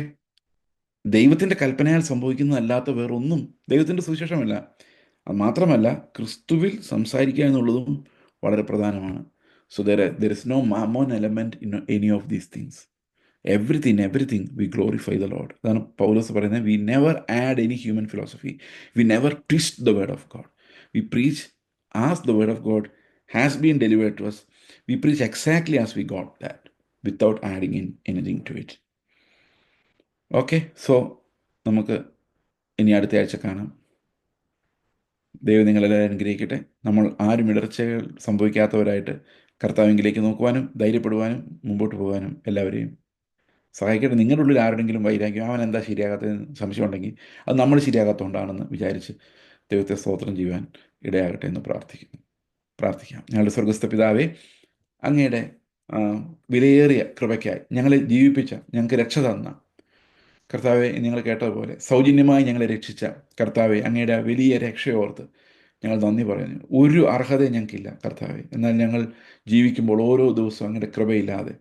ദൈവത്തിൻ്റെ കൽപ്പനയാൽ സംഭവിക്കുന്നതല്ലാത്ത വേറൊന്നും ദൈവത്തിൻ്റെ സുവിശേഷമല്ല. അത് മാത്രമല്ല, ക്രിസ്തുവിൽ സംസാരിക്കുക എന്നുള്ളതും വളരെ പ്രധാനമാണ്. So there is no mammon element in any of these things. Everything we glorify the Lord. അതാണ് പൗലോസ് പറയുന്നത്, we never add any human philosophy. We never twist the word of God. We preach as the word of God has been delivered to us. We preach exactly as we got that, without adding in anything to it. Okay, so നമുക്ക് ഇനി അടുത്ത ആഴ്ച കാണാം. ദൈവം നിങ്ങളെല്ലാവരും അനുഗ്രഹിക്കട്ടെ. നമ്മൾ ആരും ഇടർച്ചകൾ സംഭവിക്കാത്തവരായിട്ട് കർത്താവിലേക്ക് നോക്കുവാനും ധൈര്യപ്പെടുവാനും മുമ്പോട്ട് പോകാനും എല്ലാവരെയും സഹായിക്കട്ടെ. നിങ്ങളുടെ ഉള്ളിൽ ആരുടെങ്കിലും വൈരാഗ്യം, അവൻ എന്താ ശരിയാകാത്തതെന്ന് സംശയം ഉണ്ടെങ്കിൽ അത് നമ്മൾ ശരിയാകാത്തതുകൊണ്ടാണെന്ന് വിചാരിച്ച് ദൈവത്തെ സ്തോത്രം ചെയ്യുവാൻ ഇടയാകട്ടെ എന്ന് പ്രാർത്ഥിക്കാം. ഞങ്ങളുടെ സ്വർഗസ്ഥ പിതാവേ, അങ്ങയുടെ വിലയേറിയ കൃപയ്ക്കായി ഞങ്ങളെ ജീവിപ്പിച്ച, ഞങ്ങൾക്ക് രക്ഷ തന്ന കർത്താവെ, നിങ്ങൾ കേട്ടതുപോലെ സൗജന്യമായി ഞങ്ങളെ രക്ഷിച്ച കർത്താവെ, അങ്ങയുടെ വലിയ രക്ഷയോർത്ത് ഞങ്ങൾ നന്ദി പറയുന്നു. ഒരു അർഹതയും ഞങ്ങൾക്കില്ല കർത്താവെ. എന്നാൽ ഞങ്ങൾ ജീവിക്കുമ്പോൾ ഓരോ ദിവസവും അങ്ങയുടെ കൃപയില്ലാതെ,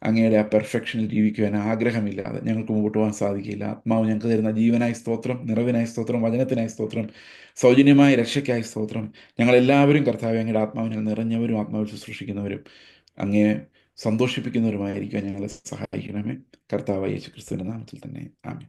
അങ്ങയുടെ ആ പെർഫെക്ഷനിൽ ജീവിക്കുവാൻ ആഗ്രഹമില്ലാതെ ഞങ്ങൾക്ക് മുമ്പോട്ട് പോകാൻ സാധിക്കില്ല. ആത്മാവ് ഞങ്ങൾക്ക് തരുന്ന ജീവനായി സ്തോത്രം, നിറവിനായി സ്തോത്രം, വചനത്തിനായി സ്തോത്രം, സൗജന്യമായ രക്ഷയ്ക്കായി സ്തോത്രം. ഞങ്ങളെല്ലാവരും കർത്താവെ, അങ്ങയുടെ ആത്മാവിനാൽ നിറഞ്ഞവരും ആത്മാവിൽ ശുശ്രൂഷിക്കുന്നവരും അങ്ങേ സന്തോഷിപ്പിക്കുന്നവരുമായിരിക്കാൻ ഞങ്ങളെ സഹായിക്കണമേ. കർത്താവായ യേശു ക്രിസ്തുവിൻ്റെ നാമത്തിൽ തന്നെ ആമേൻ.